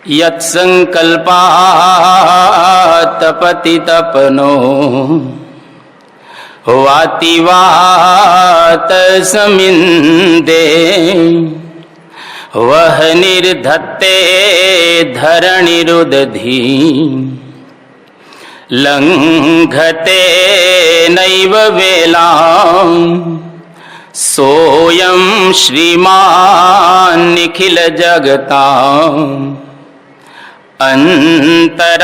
યત્સંકલ્પાત પતિતપનો વાતિ વાત સમિંદે વહ નિર્ધત્તે ધરણીરુદધી લંઘતે નૈવ વેલાં સોયં શ્રીમાન નિખિલ જગતાં અંતરાત્માવતીર્ણો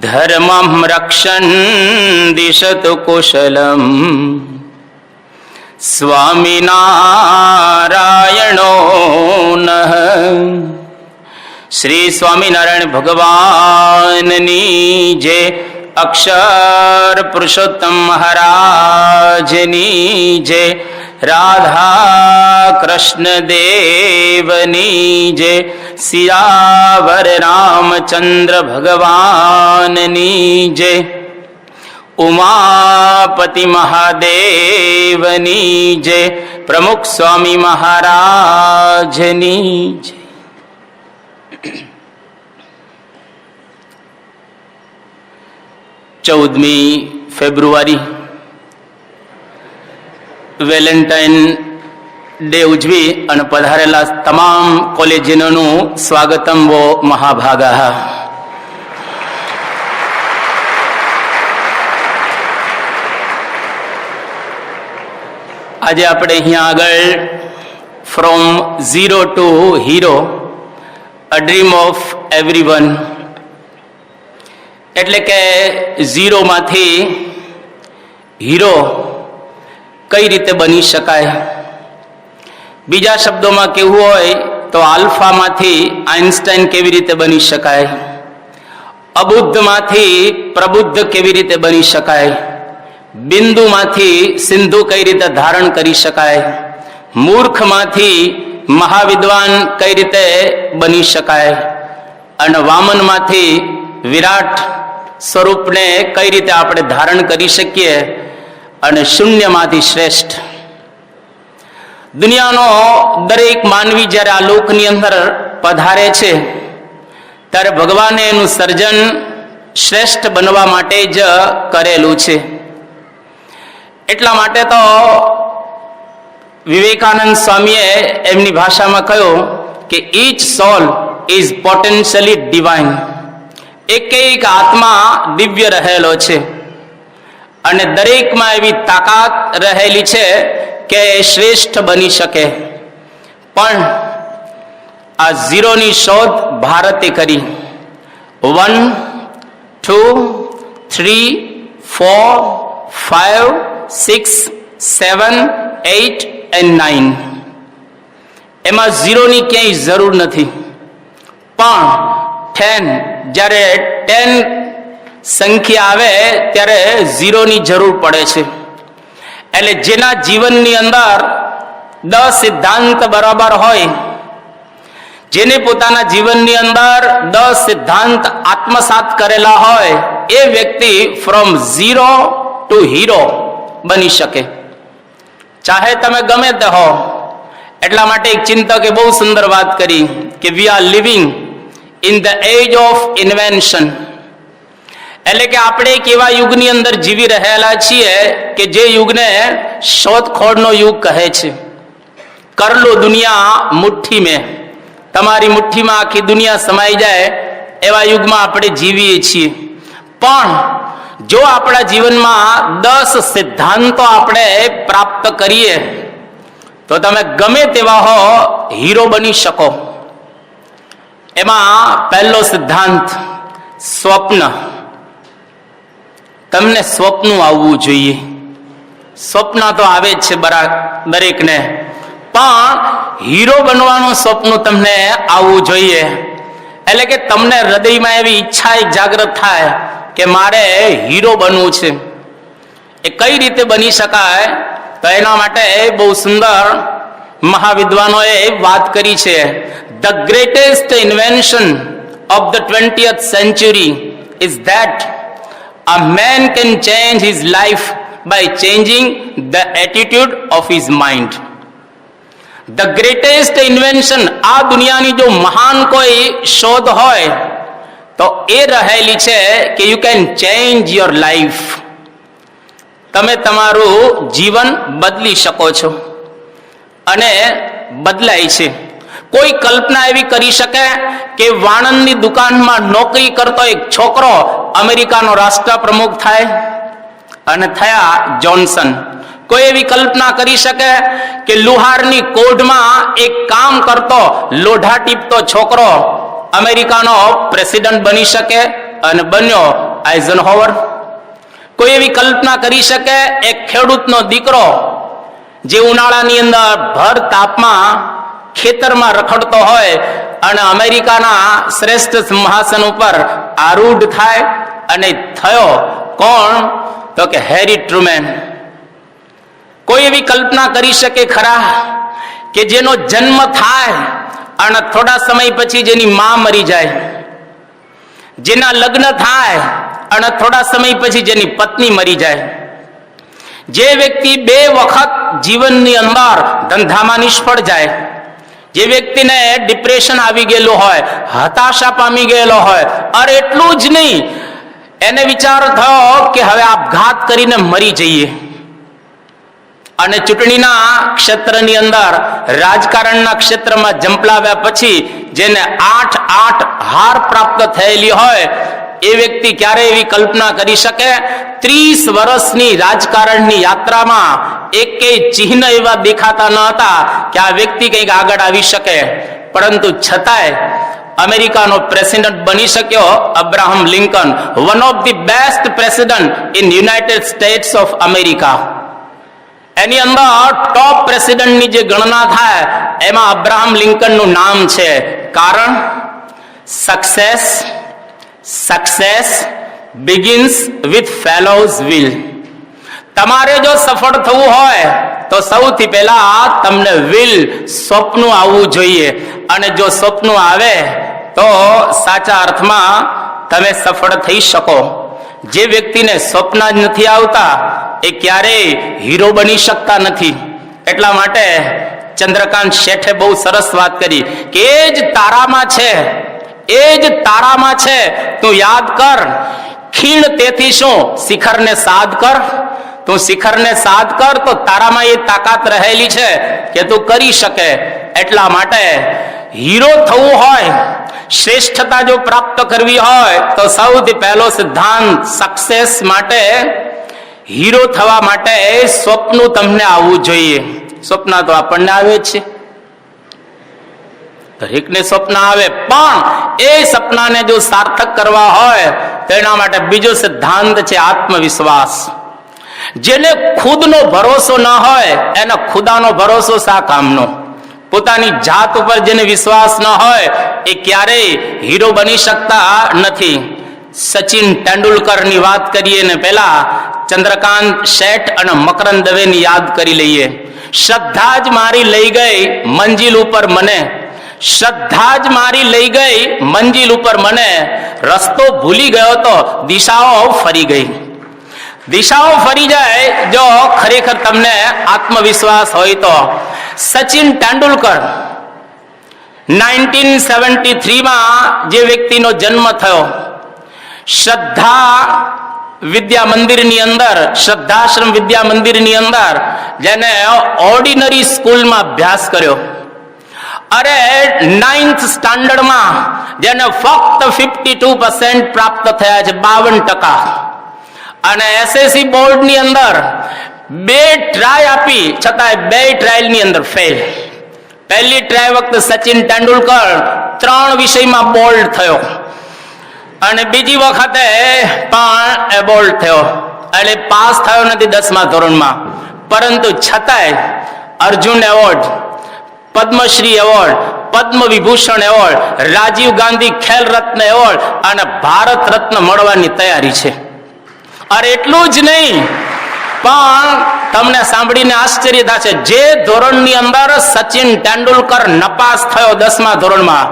ધર્મં રક્ષન દિશતુ કુશલમ સ્વામિનારાયણો નઃ. શ્રી સ્વામિનારાયણ ભગવાનની જય. અક્ષર પુરુષોત્તમ મહારાજની જય. રાધા કૃષ્ણ દેવની જય. સિયાવર રામચંદ્ર ભગવાનની જય. ઉમાપતિ મહાદેવની જય. પ્રમુખ સ્વામી મહારાજની જય. 14મી ફેબ્રુઆરી વેલેન્ટાઇન ડે ઉજવી અને પધારેલા તમામ કોલેજિયનોનું સ્વાગતમ વો મહાભાગા. આજે આપણે અહીંયા આગળ from zero to hero a dream of everyone એટલે કે ઝીરોમાંથી હીરો કઈ રીતે બની શકાય. બીજા શબ્દોમાં કહેવું હોય તો આલ્ફામાંથી આઇન્સ્ટાઈન કેવી રીતે બની શકાય, અબુદ્ધમાંથી પ્રબુદ્ધ કેવી રીતે બની શકાય, બિંદુમાંથી સિંધુ કઈ રીતે ધારણ કરી શકાય, મૂર્ખમાંથી મહાવિદ્વાન કઈ રીતે બની શકાય, અને વામનમાંથી વિરાટ સ્વરૂપને કઈ રીતે આપણે ધારણ કરી શકીએ, અને શૂન્યમાંથી શ્રેષ્ઠ. દુનિયાનો દરેક માનવી જ્યારે આ લોકની અંદર પધારે છે ત્યારે ભગવાને એનું સર્જન શ્રેષ્ઠ બનવા માટે જ કરેલું છે. એટલા માટે તો વિવેકાનંદ સ્વામીએ એમની ભાષામાં કહ્યું કે each soul is potentially divine. એક એક આત્મા દિવ્ય રહેલો છે અને દરેકમાં એવી તાકાત રહેલી છે કે શ્રેષ્ઠ બની શકે. પણ આ ઝીરોની શોધ ભારતે કરી. 1, 2, 3, 4, 5, 6, 7, 8 and 9. એમાં ઝીરોની ક્યાંય જરૂર નથી. પણ 10 જ્યારે 10 સંખ્યા આવે ત્યારે ઝીરોની જરૂર પડે છે. એટલે જેના જીવનની અંદર 10 સિદ્ધાંત બરાબર હોય, જેને પોતાના જીવનની અંદર 10 સિદ્ધાંત આત્મસાત કરેલા હોય, એ વ્યક્તિ ફ્રોમ ઝીરો ટુ હીરો બની શકે. ચાહે તમે ગમે તે હો. એટલા માટે એક ચિંતકે બહુ સુંદર વાત કરી કે we are living in the age of invention. એટલે કે આપણે એક એવા યુગની અંદર જીવી રહેલા છીએ કે જે યુગને શોધખોળનો યુગ કહે છે. કર લો દુનિયા મુઠ્ઠી મેં. તમારી મુઠ્ઠીમાં આખી દુનિયા સમાઈ જાય એવા યુગમાં આપણે જીવીએ છીએ. પણ જો આપણા જીવનમાં 10 સિદ્ધાંતો આપણે પ્રાપ્ત કરીએ તો તમે ગમે તેવા હો હીરો બની શકો. એમાં પહેલો સિદ્ધાંત સ્વપ્ન. તમને સ્વપ્ન આવવું જોઈએ. સ્વપ્ન તો આવે જ છે દરેકને, પણ હીરો બનવાનું સ્વપ્ન તમને આવવું જોઈએ. એટલે કે તમને હૃદયમાં એવી ઈચ્છા એક જાગૃત થાય કે મારે હીરો બનવું છે. એ કઈ રીતે બની શકાય? તો એના માટે બહુ સુંદર મહાવિદ્વાનોએ વાત કરી છે. The greatest invention of the 20th century is that a man can change his life by changing the attitude of his mind. The greatest invention, આ દુનિયાની જો મહાન કોઈ શોધ હોય તો એ રહેલી છે કે you can change your life. તમે તમારું જીવન બદલી શકો છો અને બદલાય છે. કોઈ કલ્પના એવી કરી શકે કે વાણંદની દુકાનમાં નોકરી કરતો એક છોકરો અમેરિકાનો રાષ્ટ્રપ્રમુખ થાય? અને થયા જોન્સન. કોઈ એવી કલ્પના કરી શકે કે લુહારની કોઢમાં એક કામ કરતો લોઢા ટીપતો છોકરો અમેરિકાનો પ્રેસિડન્ટ બની શકે? અને બન્યો આઇઝનહોવર. કોઈ એવી કલ્પના કરી શકે એક ખેડૂતનો દીકરો જે ઉનાળાની અંદર ભર તાપમાં ખેતરમાં રખડતો હોય અને અમેરિકાના શ્રેષ્ઠ સિંહાસન ઉપર આરૂઢ થાય? અને થયો કોણ? તો કે હેરી ટ્રુમેન. કોઈ એવી કલ્પના કરી શકે ખરા કે જેનો જન્મ થાય અને થોડા સમય પછી જેની માં મરી જાય, જેના લગ્ન થાય અને થોડા સમય પછી જેની પત્ની મરી જાય, જે વ્યક્તિ 2 વખત જીવનની અંદર ધંધામાં નિષ્ફળ જાય, જે વ્યક્તિને ડિપ્રેશન આવી ગયેલું હોય, હતાશા પામી ગયેલો હોય, અરે એટલું જ નહીં, એને વિચાર થયો કે હવે આપઘાત કરીને મરી જઈએ. અને ચૂંટણીના ક્ષેત્રની અંદર, રાજકારણના ક્ષેત્રમાં જંપલાવ્યા પછી જેને 8 હાર પ્રાપ્ત થયેલી હોય એ વ્યક્તિ ક્યારે એવી કલ્પના કરી શકે? 30 વર્ષની રાજકારણની યાત્રામાં એકેય ચિહ્ન એવા દેખાતા ન હતા કે આ વ્યક્તિ કંઈક આગળ આવી શકે. પરંતુ છતાંય અમેરિકાનો પ્રેસિડન્ટ બની શક્યો Abraham Lincoln, one of the best president in United States of America. એની અંદર ટોપ પ્રેસિડન્ટની જે ગણના થાય એમાં અબ્રાહમ લિંકનનું નામ છે. કારણ success begins with fellow's will. તમારે જો સફળ થવું હોય તો સૌથી પહેલા તમને સ્વપ્ન આવવું જોઈએ. અને જો સ્વપ્ન આવે તો સાચા અર્થમાં તમે સફળ થઈ શકો. જે વ્યક્તિને સ્વપ્ન જ નથી આવતા એ ક્યારેય હીરો બની શકતા નથી. એટલા માટે ચંદ્રકાંત શેઠે બહુ સરસ વાત કરી કે એ જ તારામાં છે, એ જ તારામાં છે, તું યાદ કર. ખીણ તેથી શું, શિખરને સાદ કર. તું શિખરને સાદ કર તો તારામાં એ તાકાત રહેલી છે કે તું કરી શકે. એટલા માટે હીરો થવું હોય, શ્રેષ્ઠતા જો પ્રાપ્ત કરવી હોય તો સૌથી પહેલો સિદ્ધાંત સક્સેસ માટે, હીરો થવા માટે સ્વપ્ન તમને આવવું જોઈએ. સ્વપ્ન તો આપણને આવે છે, દરેકને સ્વપ્ન આવે, પણ એ સપનાને જો સાર્થક કરવા હોય તેના માટે બીજો સિદ્ધાંત છે આત્મવિશ્વાસ. જેને ખુદનો ભરોસો ન હોય એને ખુદાનો ભરોસો શા કામનો? પોતાની જાત ઉપર જેને વિશ્વાસ ન હોય એ ક્યારેય હીરો બની શકતા નથી. સચિન તેંડુલકરની વાત કરીએ ને પહેલા ચંદ્રકાંત શેઠ અને મકરંદ દવેની યાદ કરી લઈએ. શ્રદ્ધા જ મારી લઈ ગઈ મંજિલ ઉપર મને, શ્રદ્ધા જ મારી લઈ ગઈ મંજિલ ઉપર મને, રસ્તો ભૂલી ગયો તો દિશાઓ ફરી ગઈ. દિશાઓ ફરી જાય જો ખરેખર તમને આત્મવિશ્વાસ હોય તો. સચિન તેંડુલકર 1973માં જે વ્યક્તિનો જન્મ થયો, શ્રદ્ધા વિદ્યા મંદિરની અંદર, શ્રદ્ધાશ્રમ વિદ્યા મંદિરની અંદર જેને ઓર્ડિનરી સ્કૂલમાં અભ્યાસ કર્યો, અરે 9th સ્ટાન્ડર્ડમાં જેને ફક્ત 52% પ્રાપ્ત થયા છે, 52%. અને એસએસસી બોર્ડની અંદર 2 ટ્રાય આપી છતાંય 2 ટ્રાયલની અંદર ફેલ. પહેલી ટ્રાય વખતે સચિન તેંડુલકર 3 વિષયમાં બોલ્ડ થયો અને બીજી વખતે પણ બોલ્ડ થયો, એટલે પાસ થયો નથી 10મા ધોરણમાં. પરંતુ છતાંય Arjun award, Padmashri award, Padma Vibhushan award, Rajiv Gandhi Khel Ratna award અને ભારત રત્ન મળવાની તૈયારી છે. અરે એટલું જ નહીં, પણ તમને સાંભળીને આશ્ચર્ય થશે, જે ધોરણની અંદર સચિન તેંડુલકર નપાસ થયો 10મા ધોરણમાં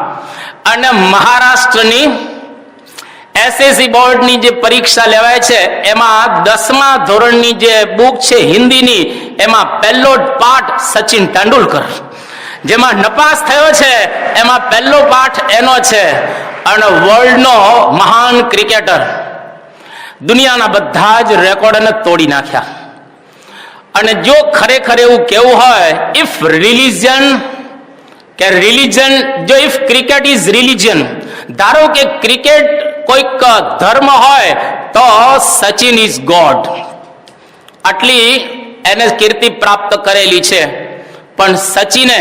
અને મહારાષ્ટ્રની એસએસસી બોર્ડની જે પરીક્ષા લેવાય છે એમાં 10મા ધોરણની જે બુક છે હિન્દીની, એમાં પહેલો જ પાઠ સચિન તેંડુલકર. જેમાં નપાસ થયો છે એમાં પહેલો પાઠ એનો છે. અને વર્લ્ડનો મહાન ક્રિકેટર, દુનિયાના બધા જ રેકોર્ડને તોડી નાખ્યા. અને જો ખરેખર એવું કેવું હોય, ઇફ રિલિજન જો ઇફ ક્રિકેટ ઇઝ રિલિજન, ધારો કે ક્રિકેટ કોઈક ધર્મ હોય તો સચિન ઇઝ ગોડ. આટલી એને કીર્તિ પ્રાપ્ત કરેલી છે. પણ સચિને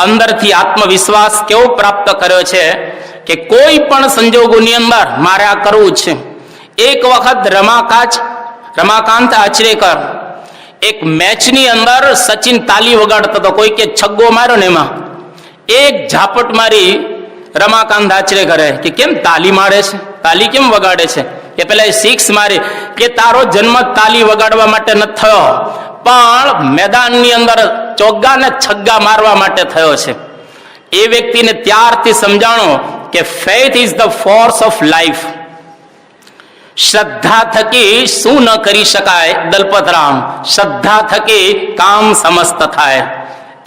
અંદરથી આત્મવિશ્વાસ કેવો પ્રાપ્ત કર્યો છે કે કોઈ પણ સંજોગોની અંદર મારે આ કરવું છે. એક વખત રમાકાંત આચરેકર એક મેચની અંદર સચિન તાલી વગાડતો હતો. કોઈ કે છગ્ગો માર્યો ને એમાં એક ઝાપટ મારી રમાકાંત આચરેકરે કે કેમ તાલી મારે છે, તાલી કેમ વગાડે છે? કે પેલા સિક્સ મારી. કે તારો જન્મ તાલી વગાડવા માટે ન થયો, પણ મેદાનની અંદર ચોગ્ગા ને છગ્ગા મારવા માટે થયો છે. એ વ્યક્તિને ત્યારથી સમજાણો કે faith is the force of life. શ્રદ્ધા થકી શું ન કરી શકાય દલપતરામ, શ્રદ્ધા થકી કામ સમસ્ત થાય.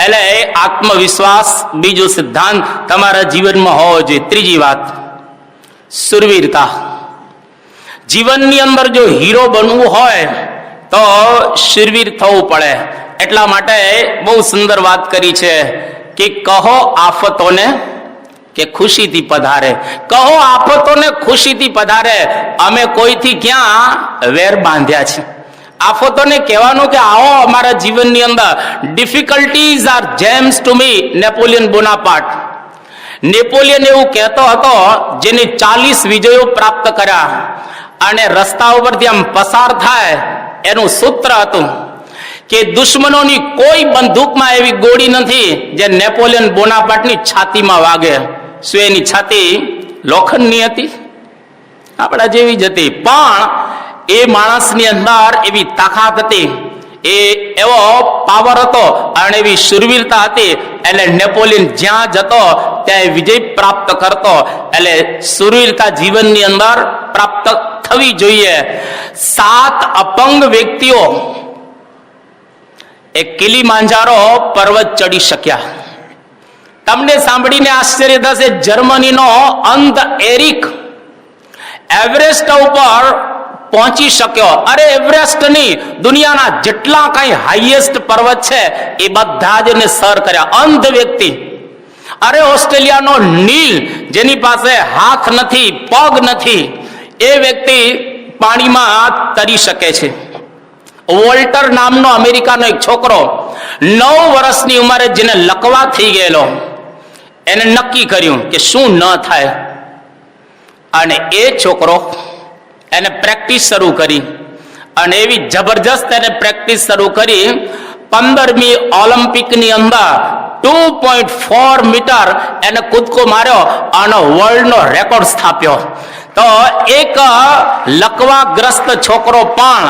એટલે આત્મવિશ્વાસ બીજો સિદ્ધાંત તમારા જીવનમાં હોવો જોઈએ. ત્રીજી વાત, શુરવીરતા. જીવનની અંદર જો હીરો બનવું હોય તો શુરવીર થવું પડે. એટલા માટે બહુ સુંદર વાત કરી છે કે કહો આફતોને કે ખુશીથી પધારે. કહો આફતોને ખુશીથી પધારે. અમે કોઈથી ક્યાં વેર બાંધ્યા છે? આફતોને કહેવાનું કે આવો અમારા જીવનની અંદર. Difficulties are gems to me, Napoleon Bonaparte. Napoleon એવું કહેતો હતો, જેને 40 વિજયો પ્રાપ્ત કર્યા અને રસ્તા ઉપરથી આમ પસાર થાય એનું સૂત્ર હતું કે દુશ્મનોની કોઈ બંદૂકમાં એવી ગોળી નથી જે નેપોલિયન બોનાપાર્ટની છાતીમાં વાગે. શું એની છાતી લોખંડની હતી? આપણા જેવી જ હતી. પણ એ માણસની અંદર એવી તાકાત હતી, એ એવો પાવર હતો અને એવી શુરવીરતા હતી. એટલે નેપોલિયન જ્યાં જતો ત્યાં વિજય પ્રાપ્ત કરતો. એટલે શુરવીરતા જીવનની અંદર પ્રાપ્ત થવી જોઈએ. 7 અપંગ વ્યક્તિઓ એ કિલીમાંજારો પર્વત ચડી શક્યા. તમને સાંભળીને આશ્ચર્ય થશે, જર્મનીનો અંધ એરિક એવરેસ્ટ ઉપર પહોંચી શક્યો. અરે એવરેસ્ટ ની દુનિયાના જેટલા કઈ હાઈએસ્ટ પર્વત છે એ બધા જ એને સર કર્યા. અંધ વ્યક્તિ. અરે ઓસ્ટ્રેલિયાનો નીલ, જેની પાસે હાથ નથી, પગ નથી, એ વ્યક્તિ પાણીમાં તરી શકે છે. વોલ્ટર નામનો અમેરિકાનો એક છોકરો 9 વર્ષની ઉંમરે જેને લકવા થઈ ગયેલો, એને નક્કી કર્યું કે શું ન થાય. અને એ છોકરો એને પ્રેક્ટિસ શરૂ કરી અને એવી જબરજસ્ત એને પ્રેક્ટિસ શરૂ કરી. 15મી ઓલિમ્પિકની અંદર 2.4 મીટર એને કૂદકો માર્યો અને વર્લ્ડનો રેકોર્ડ સ્થાપ્યો. તો એક લકવાગ્રસ્ત છોકરો પણ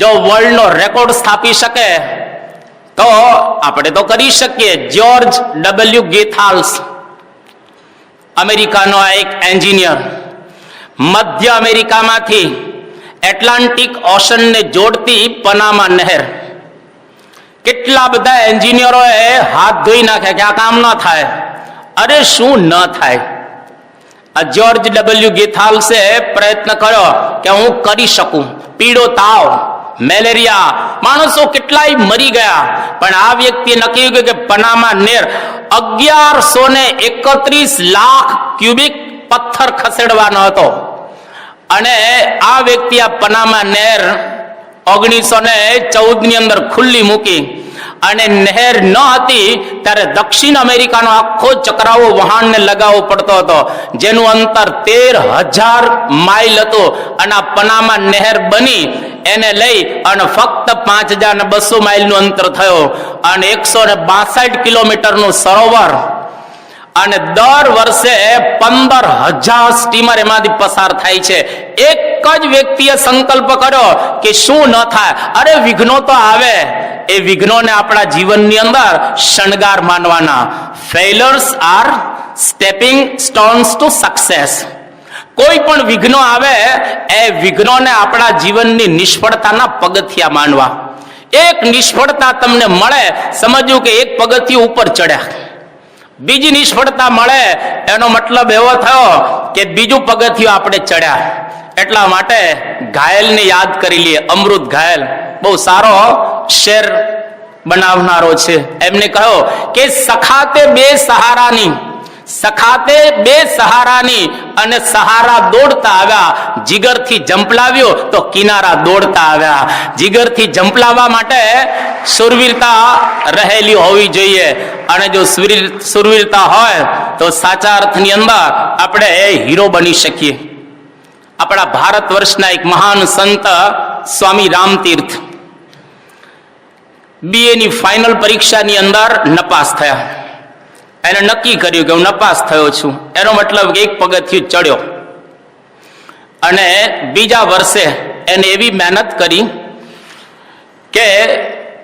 જો વર્લ્ડનો રેકોર્ડ સ્થાપી શકે તો આપણે તો કરી શકીએ. જ્યોર્જ ડબલ્યુ ગેથાલ્સ, અમેરિકાનો એક એન્જિનિયર, મધ્ય અમેરિકામાંથી એટલાન્ટિક ઓશનને જોડતી પનામા નહેર. કેટલા બધા એન્જિનિયરોએ હાથ ધોઈ નાખ્યા કે આ કામ ન થાય. અરે શું ન થાય? જ્યોર્જ ડબલ્યુ ગેથાલ્સે પ્રયત્ન કર્યો કે હું કરી શકું. પીળો તાવ, મેલેરિયા, માણસો કેટલાય મરી ગયા. પણ આ વ્યક્તિએ નક્કી કર્યું કે પનામા નહેર 1131 લાખ ક્યુબિક પથ્થર ખસેડવાનો હતો. અને આ વ્યક્તિ આ પનામા નહેર 1914 ની અંદર ખુલ્લી મૂકી. અને નહેર ન હતી ત્યારે દક્ષિણ અમેરિકાનો આખો ચક્રાવો વહાણને લગાવવો પડતો હતો, જેનું અંતર 13,000 માઇલ હતું. અને આ પનામા નહેર બની એને લઈ અને ફક્ત 5,200 માઇલનું અંતર થયો. અને 162 કિલોમીટરનું સરોવર. અને દર વર્ષે 15,000 સ્ટીમર એમાંથી પસાર થાય છે. એક જ વ્યક્તિએ સંકલ્પ કર્યો કે શું ન થાય? અરે વિઘ્નો તો આવે, એ વિઘ્નોને આપણા જીવનની અંદર શણગાર માનવાના. Failures are stepping stones to success. કોઈ પણ વિઘ્નો આવે એ વિઘ્નોને આપણા જીવનની નિષ્ફળતાના પગથિયા માનવા. એક નિષ્ફળતા તમને મળે, સમજવું કે એક પગથિયું ઉપર ચડ્યા. બીજી નિષ્ફળતા મળે એનો મતલબ એવો થયો કે બીજું પગથિયું આપણે ચડ્યા. એટલા માટે ઘાયલને યાદ કરી લઈએ. અમૃત ઘાયલ બહુ સારો શેર બનાવનારો છે. એમને કહ્યો કે સખાતે બે સહારાની અને સહારા દોડતા આવ્યા, જીગરથી જંપલાવ્યો તો કિનારા દોડતા આવ્યા. જીગરથી જંપલાવવા માટે સુરવીરતા રહેલી હોવી જોઈએ, અને જો સુરવીરતા હોય તો સાચા અર્થની અંદર આપણે હીરો બની શકીએ. આપણા ભારત વર્ષના એક મહાન સંત સ્વામી રામતીર્થ બીએની ફાઇનલ પરીક્ષાની અંદર નપાસ થયા. એને નક્કી કર્યું કે હું નપાસ થયો છું. એનો મતલબ એક પગથિયું ચડ્યો, અને બીજા વર્ષે એને એવી મહેનત કરી કે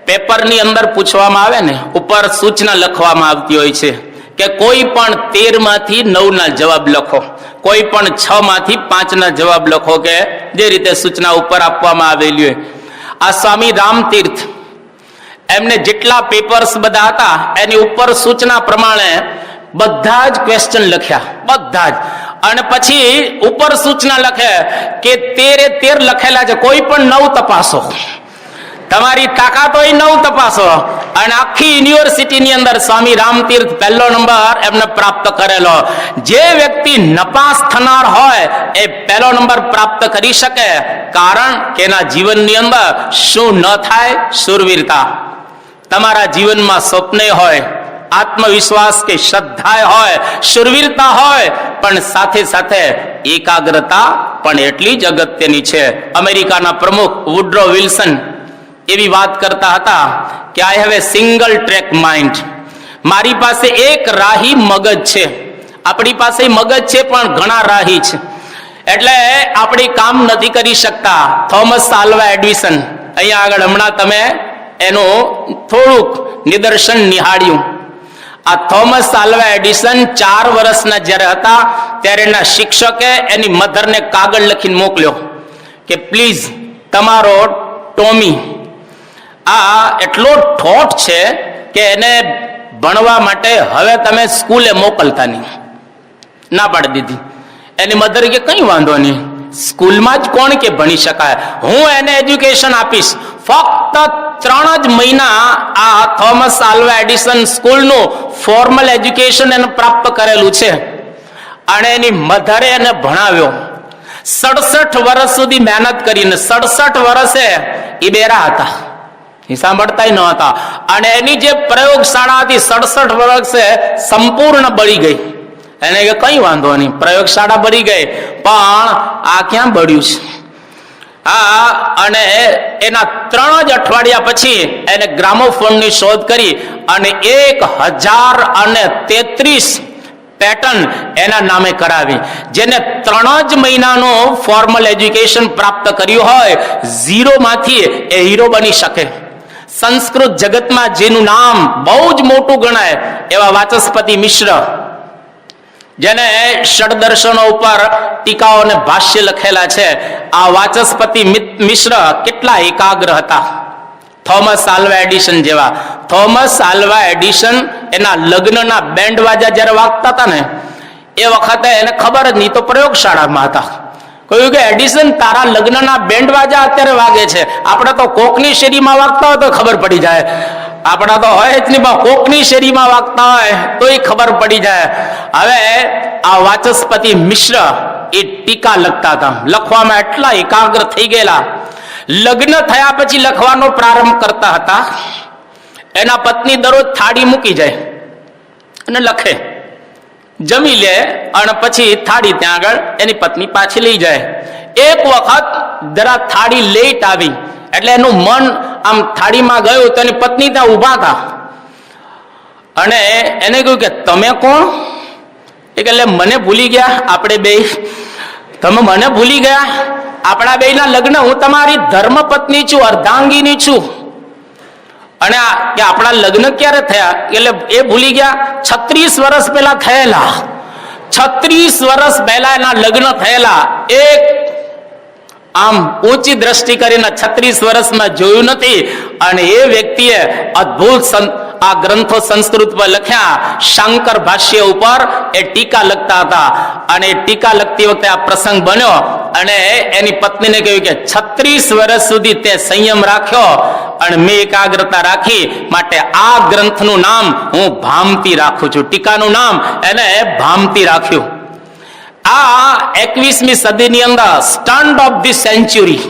પેપરની અંદર પૂછવામાં આવે ને, ઉપર સૂચના લખવામાં આવતી હોય છે કે કોઈ પણ 13 માંથી 9 ના જવાબ લખો, કોઈ પણ 6 માંથી 5 ના જવાબ લખો, કે જે રીતે સૂચના ઉપર આપવામાં આવેલી હોય. આ સ્વામી રામતીર્થ એમને જેટલા પેપર્સ બધા હતા એની ઉપર સૂચના પ્રમાણે બધા જ ક્વેશ્ચન લખ્યા, બધા જ. અને પછી ઉપર સૂચના લખે કે 13 લખેલા છે, કોઈ પણ 9 તપાસો, તમારી તાકાત હોય 9 તપાસો. અને આખી યુનિવર્સિટીની અંદર સ્વામી રામતીર્થ પહેલો નંબર એમને પ્રાપ્ત કરેલો. જે વ્યક્તિ નપાસ થનાર હોય એ પહેલો નંબર પ્રાપ્ત કરી શકે, કારણ કે એના જીવનની અંદર શું ન થાય? શુરવીરતા. તમારા જીવનમાં સ્વપ્ને હોય, આત્મવિશ્વાસ કે શ્રદ્ધા હોય, શુરવીરતા હોય, પણ સાથે સાથે એકાગ્રતા પણ એટલી જ અગત્યની છે. અમેરિકાના પ્રમુખ વુડ્રો વિલ્સન એવી વાત કરતા હતા કે I have a single track mind. મારી પાસે એક રાહી મગજ છે. આપણી પાસે મગજ છે પણ ઘણા રાહી છે, એટલે આપણે કામ નથી કરી શકતા. થોમસ આલ્વા એડિસન, અહીંયા આગળ હમણાં તમે એનું થોડુંક નિદર્શન નિહાળ્યું. આ થોમસ આલ્વા એડિસન 4 વર્ષના જ્યારે હતા ત્યારે એના શિક્ષકે એની મધરને કાગળ લખીને મોકલ્યો કે પ્લીઝ તમારો ટોમી આ એટલો ઠોઠ છે કે એને ભણવા માટે હવે તમે સ્કૂલે મોકલતા નહીં. ના પાડી દીધી. એની મધર કે કઈ વાંધો નહીં, સ્કૂલમાં જ કોણ કે ભણી શકાય, હું એને એજ્યુકેશન આપીશ. ફક્ત 3 જ મહિના આ થોમસ આલ્વા એડિસન સ્કૂલનું ફોર્મલ એજ્યુકેશન એને પ્રાપ્ત કરેલું છે, અને એની મધરે એને ભણાવ્યો. 67 વર્ષ સુધી મહેનત કરીને 67 વર્ષે એ બેરા હતા, સાંભળતા ન હતા. અને એની જે પ્રયોગશાળા હતી 67 વર્ષે સંપૂર્ણ બળી ગઈ. એને કે કઈ વાંધો નહીં, પ્રયોગશાળા બળી ગઈ, પણ આ ક્યાં બળ્યું છે? અને એના 3 જ અઠવાડિયા પછી એને ગ્રામોફોનની શોધ કરી અને 1033 પેટર્ન એના નામે કરાવી. જેને 3 જ મહિનાનું ફોર્મલ એજ્યુકેશન પ્રાપ્ત કર્યું હોય, 0 માંથી એ હીરો બની શકે. સંસ્કૃત જગતમાં જેનું નામ બહુ જ મોટું ગણાય એવા વાચસ્પતિ મિશ્ર, જેને ષડદર્શનો ઉપર ટીકાઓ અને ભાષ્ય લખેલા છે, આ વાચસ્પતિ મિશ્ર કેટલા એકાગ્ર હતા. થોમસ આલ્વા એડિસન જેવા. થોમસ આલ્વા એડિસન એના લગ્નના બેન્ડ વાજા જ્યારે વાગતા હતા ને, એ વખતે એને ખબર જ નહીં, તો પ્રયોગશાળામાં હતા. કહ્યું કે એડિસન તારા લગ્નના બેન્ડ વાજા અત્યારે વાગે છે, આપણે તો કોકની શેરીમાં વાગતા હોય તો ખબર પડી જાય, આપણા તો હોય જ નહીં, કોકની શેરીમાં વાગતા હોય તો એ ખબર પડી જાય. હવે આ વાચસ્પતિ મિશ્ર એ ટીકા લખતા હતા, લખવામાં એટલા એકાગ્ર થઈ ગયેલા. લગ્ન થયા પછી લખવાનો પ્રારંભ કરતા હતા. એના પત્ની દરરોજ થાળી મૂકી જાય અને લખે, જમી લે અને પછી થાળી ત્યાં આગળ એની પત્ની પાછી લઈ જાય. એક વખત જરા થાળી લેટ આવી એટલે એનું મન આમ થાળીમાં ગયું, તો એની પત્ની ત્યાં ઊભા હતા અને એને કહ્યું કે તમે કોણ? એ કે મને ભૂલી ગયા આપણે બે, તમે મને ભૂલી ગયા, આપણા બેના લગ્ન, હું તમારી ધર્મપત્ની છું, અર્ધાંગીની છું. અને કે આપણા લગ્ન ક્યારે થયા? એટલે એ ભૂલી ગયા, 36 વર્ષ પહેલા થયેલા. 36 વર્ષ પહેલા એના લગ્ન થયેલા. એક આમ ઊંચી દ્રષ્ટિ કરીને 36 વર્ષમાં જોયું નથી. અને એ વ્યક્તિએ આ ગ્રંથો સંસ્કૃત પર લખ્યા, શાંકર ભાષ્ય ઉપર એ ટીકા લખતા હતા, અને ટીકા લખતી વખતે આ પ્રસંગ બન્યો અને એની પત્નીને કહ્યું કે 36 વર્ષ સુધી તે સંયમ રાખ્યો અને મેં એકાગ્રતા રાખી, માટે આ ગ્રંથનું નામ હું ભામતી રાખું છું. ટીકાનું નામ એને ભામતી રાખ્યું. આ 21મી સદીની અંદર સ્ટન્ટ ઓફ ધી સેન્ચુરી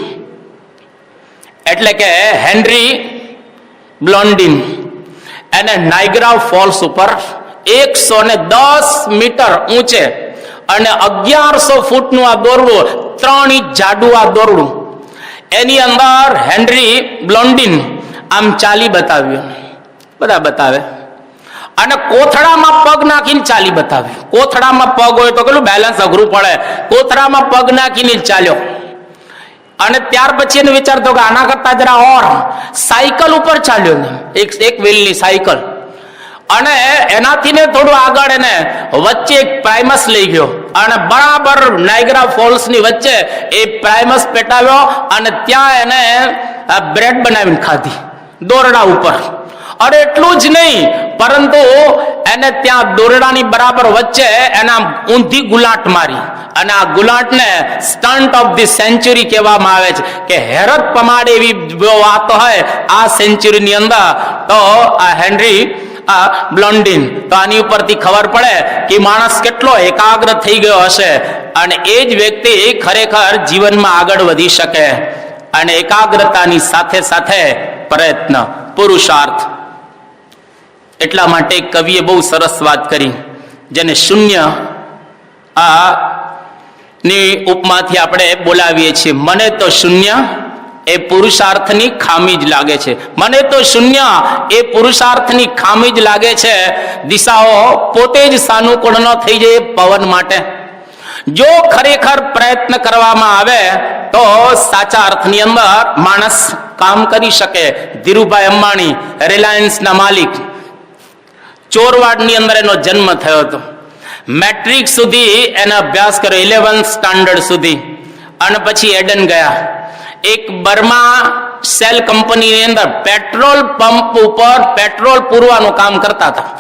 એટલે કે હેનરી બ્લોન્ડિન એને નાયગ્રા ફોલ્સ ઉપર 110 મીટર ઊંચે અને 1100 ફૂટનું આ દોરડું, 3 ઇંચ જાડું આ દોરડું, એની અંદર હેનરી બ્લોન્ડિન આમ ચાલી બતાવ્યું. બધા બતાવે અને કોથળામાં પગ નાખીને ચાલી બતાવ્યું. કોથળામાં પગ હોય તો કેટલું બેલેન્સ અઘરું પડે, કોથળામાં પગ નાખીને ચાલ્યો. અને ત્યાર પછી એને વિચારતો કે આના કરતા જરા ઓર સાયકલ ઉપર ચાલ્યો ને, એક વ્હીલની સાયકલ, અને એનાથી ને થોડું આગળ એને વચ્ચે એક પ્રાઇમસ લઈ ગયો અને બરાબર નાયગ્રા ફોલ્સ ની વચ્ચે એ પ્રાઇમસ પેટાવ્યો અને ત્યાં એને બ્રેડ બનાવીને ખાધી દોરડા ઉપર. અરે એટલું જ નહીં, પરંતુ એને ત્યાં દોરડાની બરાબર વચ્ચે એના ઊંધી ગુલાટ મારી, અને આ ગુલાટને સ્ટન્ટ ઓફ ધી સેન્ચુરી કહેવામાં આવે છે. કે હેરત પમાડે એવી વાત હોય આ સેન્ચુરીની અંદર, તો આ હેનરી બ્લોન્ડિન, તો આની ઉપરથી ખબર પડે કે માણસ કેટલો એકાગ્ર થઈ ગયો હશે, અને એ જ વ્યક્તિ ખરેખર જીવનમાં આગળ વધી શકે. અને એકાગ્રતાની સાથે સાથે પ્રયત્ન, પુરુષાર્થ. એટલા માટે કવિએ બહુ સરસ વાત કરી, જેને શૂન્ય ની ઉપમાથી આપણે બોલાવીએ છીએ. મને તો શૂન્ય એ પુરુષાર્થની ખામી જ લાગે છે. મને તો શૂન્ય એ પુરુષાર્થની ખામી જ લાગે છે. દિશાઓ પોતે જ સાનુકૂળ ન થઈ જાય પવન માટે. જો ખરેખર પ્રયત્ન કરવામાં આવે તો સાચા અર્થની અંદર માણસ કામ કરી શકે. ધીરુભાઈ અંબાણી, રિલાયન્સના માલિક, ચોરવાડની અંદર એનો જન્મ થયો હતો. મેટ્રિક સુધી એને અભ્યાસ કર્યો, 11th સ્ટાન્ડર્ડ સુધી, અને પછી એડન ગયા. એક બર્મા સેલ કંપનીની અંદર પેટ્રોલ પંપ ઉપર પેટ્રોલ પૂરવાનું કામ કરતા હતા,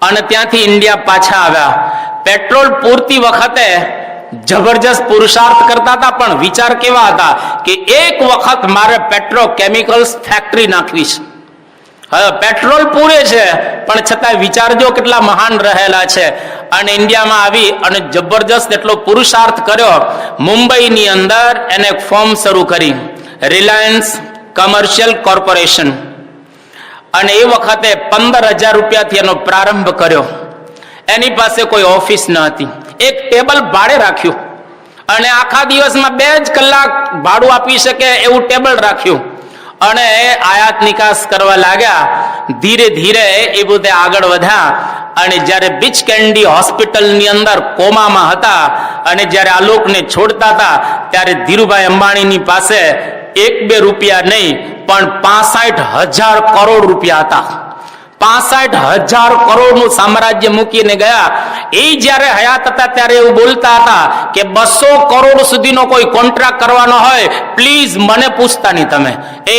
અને ત્યાંથી ઇન્ડિયા પાછા આવ્યા. પેટ્રોલ પૂરતી વખતે જબરજસ્ત પુરુષાર્થ કરતા હતા, પણ વિચાર કેવા હતા કે એક વખત મારે પેટ્રોકેમિકલ્સ ફેક્ટરી નાખવી છે. હવે પેટ્રોલ પૂરે છે, પણ છતાં વિચારજો કેટલા મહાન રહેલા છે. અને ઇન્ડિયામાં આવી અને જબરજસ્ત એટલો પુરુષાર્થ કર્યો. મુંબઈની અંદર એને એક ફોર્મ શરૂ કરી, રિલાયન્સ કમર્શિયલ કોર્પોરેશન, અને એ વખતે 15,000 રૂપિયાથી એનો પ્રારંભ કર્યો. એની પાસે કોઈ ઓફિસ ન હતી, એક ટેબલ ભાડે રાખ્યું, અને આખા દિવસમાં 2 જ કલાક ભાડું આપી શકે એવું ટેબલ રાખ્યું, અને આયાત નિકાસ કરવા લાગ્યા. ધીરે ધીરે એ બધે આગળ વધ્યા, અને જ્યારે બીચ કેન્ડી હોસ્પિટલની અંદર કોમામાં હતા, અને જ્યારે આ લોકને છોડતા હતા, ત્યારે ધીરુભાઈ અંબાણીની પાસે 1-2 રૂપિયા નહીં, પણ 65,000 કરોડ રૂપિયા હતા. 65,000 કરોડનું સામ્રાજ્ય મૂકીને ગયા. એ જ્યારે હયાત હતા ત્યારે એવું બોલતા હતા કે 200 કરોડ સુધીનો કોઈ કોન્ટ્રાક્ટ કરવાનો હોય, પ્લીઝ મને પૂછતા નહીં, તમે એ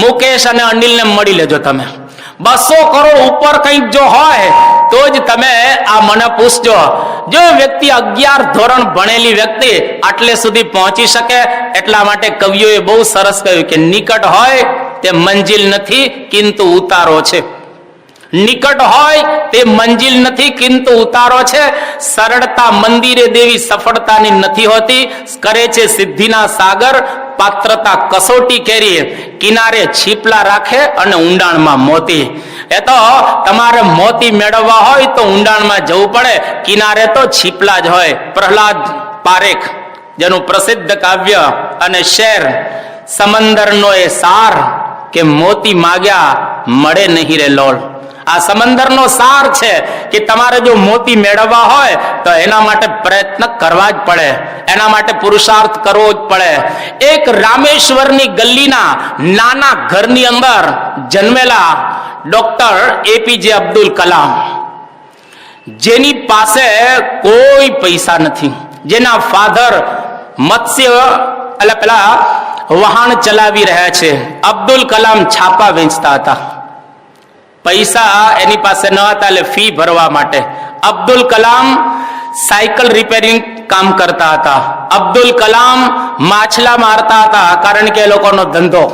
મુકેશ અને અનિલને મળી લેજો. તમે 200 કરોડ ઉપર કંઈક જો હોય તો જ તમે આ મને પૂછજો. જો વ્યક્તિ 11 ધોરણ ભણેલી વ્યક્તિ આટલે સુધી પહોંચી શકે, એટલા માટે કવિઓએ બહુ સરસ કહ્યું કે નિકટ હોય તે મંજિલ નથી, કિંતુ ઉતારો છે. નિકટ હોય તે મંજિલ નથી, કિંતુ ઉતારો છે. સરળતા મંદિરે દેવી સફળતાની નથી હોતી, કરે છે સિદ્ધિના સાગર પાત્રતા કસોટી કેરી, કિનારે છીપલા રાખે અને ઊંડાણમાં મોતી. એ તો તમારે મોતી મેળવવા હોય તો ઊંડાણમાં જવું પડે, કિનારે તો છીપલા જ હોય. પ્રહલાદ પારેખ, જેનું પ્રસિદ્ધ કાવ્ય અને શેર સમંદરનો એ સાર, કે મોતી માગ્યા મળે નહીં રે લોલ. આ સમંદરનો સાર છે કે તમારે જો મોતી મેળવવા હોય તો એના માટે પ્રયત્ન કરવા જ પડે, એના માટે પુરુષાર્થ કરવો જ પડે. એક રામેશ્વરની ગલીના નાના ઘરની અંદર જન્મેલા ડોક્ટર એપીજે અબ્દુલ કલામ, જેની પાસે કોઈ પૈસા નથી, જેના ફાધર મત્સ્ય એટલે પેલા વહાણ ચલાવી રહ્યા છે. અબ્દુલ કલામ છાપા વેચતા હતા. પૈસા એની પાસે ન હતા, એટલે ફી ભરવા માટે અબ્દુલ કલામ સાયકલ રિપેરિંગ કામ કરતા હતા. અબ્દુલ કલામ માછલા મારતા હતા, કારણ કે એ લોકોનો ધંધો.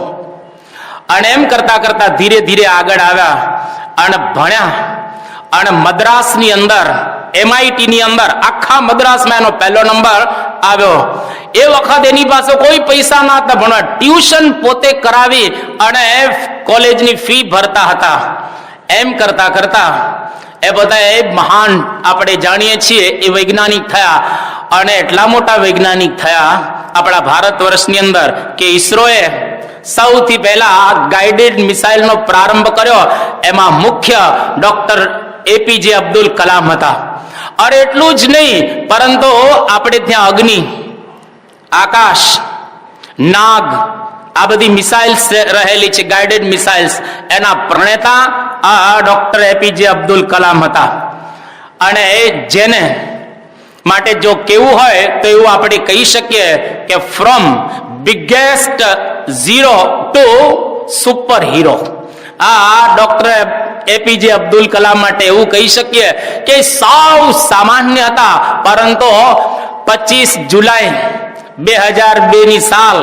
અને એમ કરતા કરતા ધીરે ધીરે આગળ આવ્યા અને ભણ્યા. અને મદ્રાસની અંદર, MIT ની અંદર આખા મદ્રાસમાં એનો પહેલો નંબર આવ્યો. એ વખત એની પાસે કોઈ પૈસા ના હતા ભણવા, ટ્યુશન પોતે કરાવી અને કોલેજની ફી ભરતા હતા. એમ કરતા કરતા એ બધા એ મહાન આપણે જાણીએ છીએ એ વૈજ્ઞાનિક થયા. અને એટલા મોટા વૈજ્ઞાનિક થયા આપણા ભારત વર્ષની અંદર કે ઈસરોએ સૌથી પહેલા ગાઇડેડ મિસાઇલનો પ્રારંભ કર્યો. એમાં મુખ્ય ડોક્ટર APJ અબ્દુલ કલામ હતા. અને એટલું જ નહીં, પરંતુ આપણે ત્યાં અગ્નિ, આકાશ, નાગ, આ બધી મિસાઇલ્સ રહેલી છે, ગાઇડેડ મિસાઇલ્સ, એના પ્રણેતા આ ડોક્ટર APJ અબ્દુલ કલામ હતા. અને જેને માટે જો કેવું હોય તો એવું આપણે કહી શકીએ કે from biggest zero two super hero. આ ડોક્ટર APJ અબ્દુલ કલામ માટે એવું કહી શકીએ કે સાવ સામાન્ય હતા, પરંતુ 25 જુલાઈ 2002 ની સાલ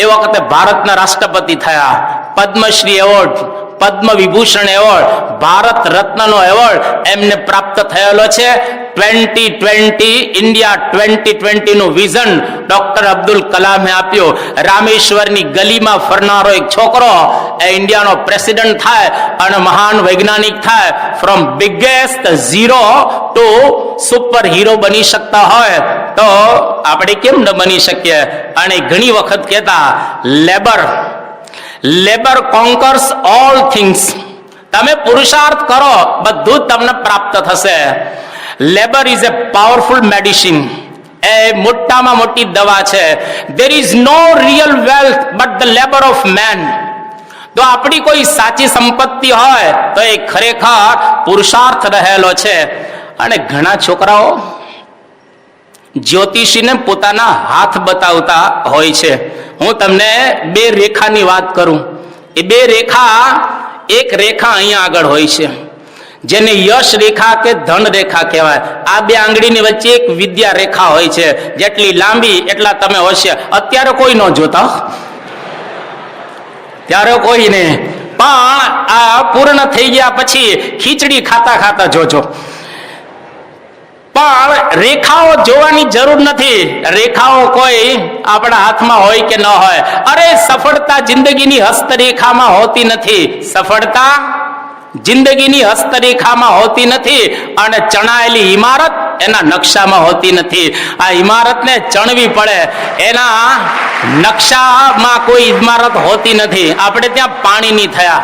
એ વખતે ભારતના રાષ્ટ્રપતિ થયા. Padmashri award, Padma Vibhushan award, Bharat રત્નનો award એમને પ્રાપ્ત થયેલો છે. 2020 ઇન્ડિયા 2020 નું વિઝન ડોક્ટર અબ્દુલ કલામે આપ્યું. રામેશ્વરની ગલીમાં ફરનારો એક છોકરો એ ઇન્ડિયાનો પ્રેસિડન્ટ થાય અને મહાન વૈજ્ઞાનિક થાય. From biggest zero two super hero બની શકતા હોય તો આપણે કેમ ન બની શકીએ? અને ઘણી વખત કહેતા લેબર કોન્કર્સ ઓલ થિંગ્સ. તમે પુરુષાર્થ કરો, બધું તમને પ્રાપ્ત થશે. Labour is a powerful medicine. એ મોટામાં મોટી દવા છે. There is no real wealth but the labour of man. તો આપણી કોઈ સાચી સંપત્તિ હોય તો એ ખરેખર પુરુષાર્થ રહેલો છે. અને ઘણા છોકરાઓ જ્યોતિષીને પોતાના હાથ બતાવતા હોય છે. હું તમને 2 રેખાની વાત કરું. એ 2 રેખા, એક રેખા અહીંયા આગળ હોય છે જેને યશ રેખા કે ધન રેખા કહેવાય. આ 2 આંગળીની વચ્ચે એક વિદ્યા રેખા હોય છે. જેટલી લાંબી એટલા તમે હોશિયાર. અત્યારે કોઈ ન જોતા, ત્યારે કોઈ ને, પણ આ પૂર્ણ થઈ ગયા પછી ખીચડી ખાતા ખાતા જોજો. પણ રેખાઓ જોવાની જરૂર નથી. રેખાઓ કોઈ આપણા હાથમાં હોય કે ન હોય. અરે સફળતા જિંદગીની હસ્તરેખામાં હોતી નથી. સફળતા જિંદગીની હસ્તરેખામાં હોતી નથી. અને ચણાયેલી ઇમારત એના નકશામાં હોતી નથી. આ ઇમારતને ચણવી પડે, એના નકશામાં કોઈ ઇમારત હોતી નથી. આપણે ત્યાં પાણીની થયા.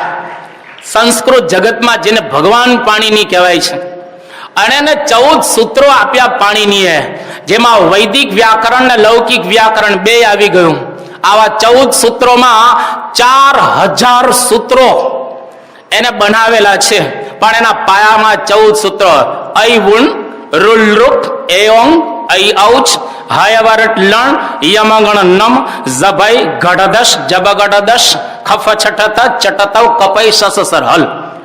સંસ્કૃત જગતમાં જેને ભગવાન પાણીની કહેવાય છે, અને એને 14 સૂત્રો આપ્યા પાણીનીએ, જેમાં વૈદિક વ્યાકરણ ને લૌકિક વ્યાકરણ 2 આવી ગયું. આવા 14 સૂત્રોમાં 4000 સૂત્રો એને બનાવેલા છે. પણ એના પાયામાં 14 સૂત્રો. ઐવુણ, રુલૃક, એઓંગ, ઐ ઔચ, હાયવરટ લણ, યમગણ નમ, ઝભય ગઢદશ, જબગઢદશ, ખફ છઠત, ચટતવ, કપય સસસર હલ.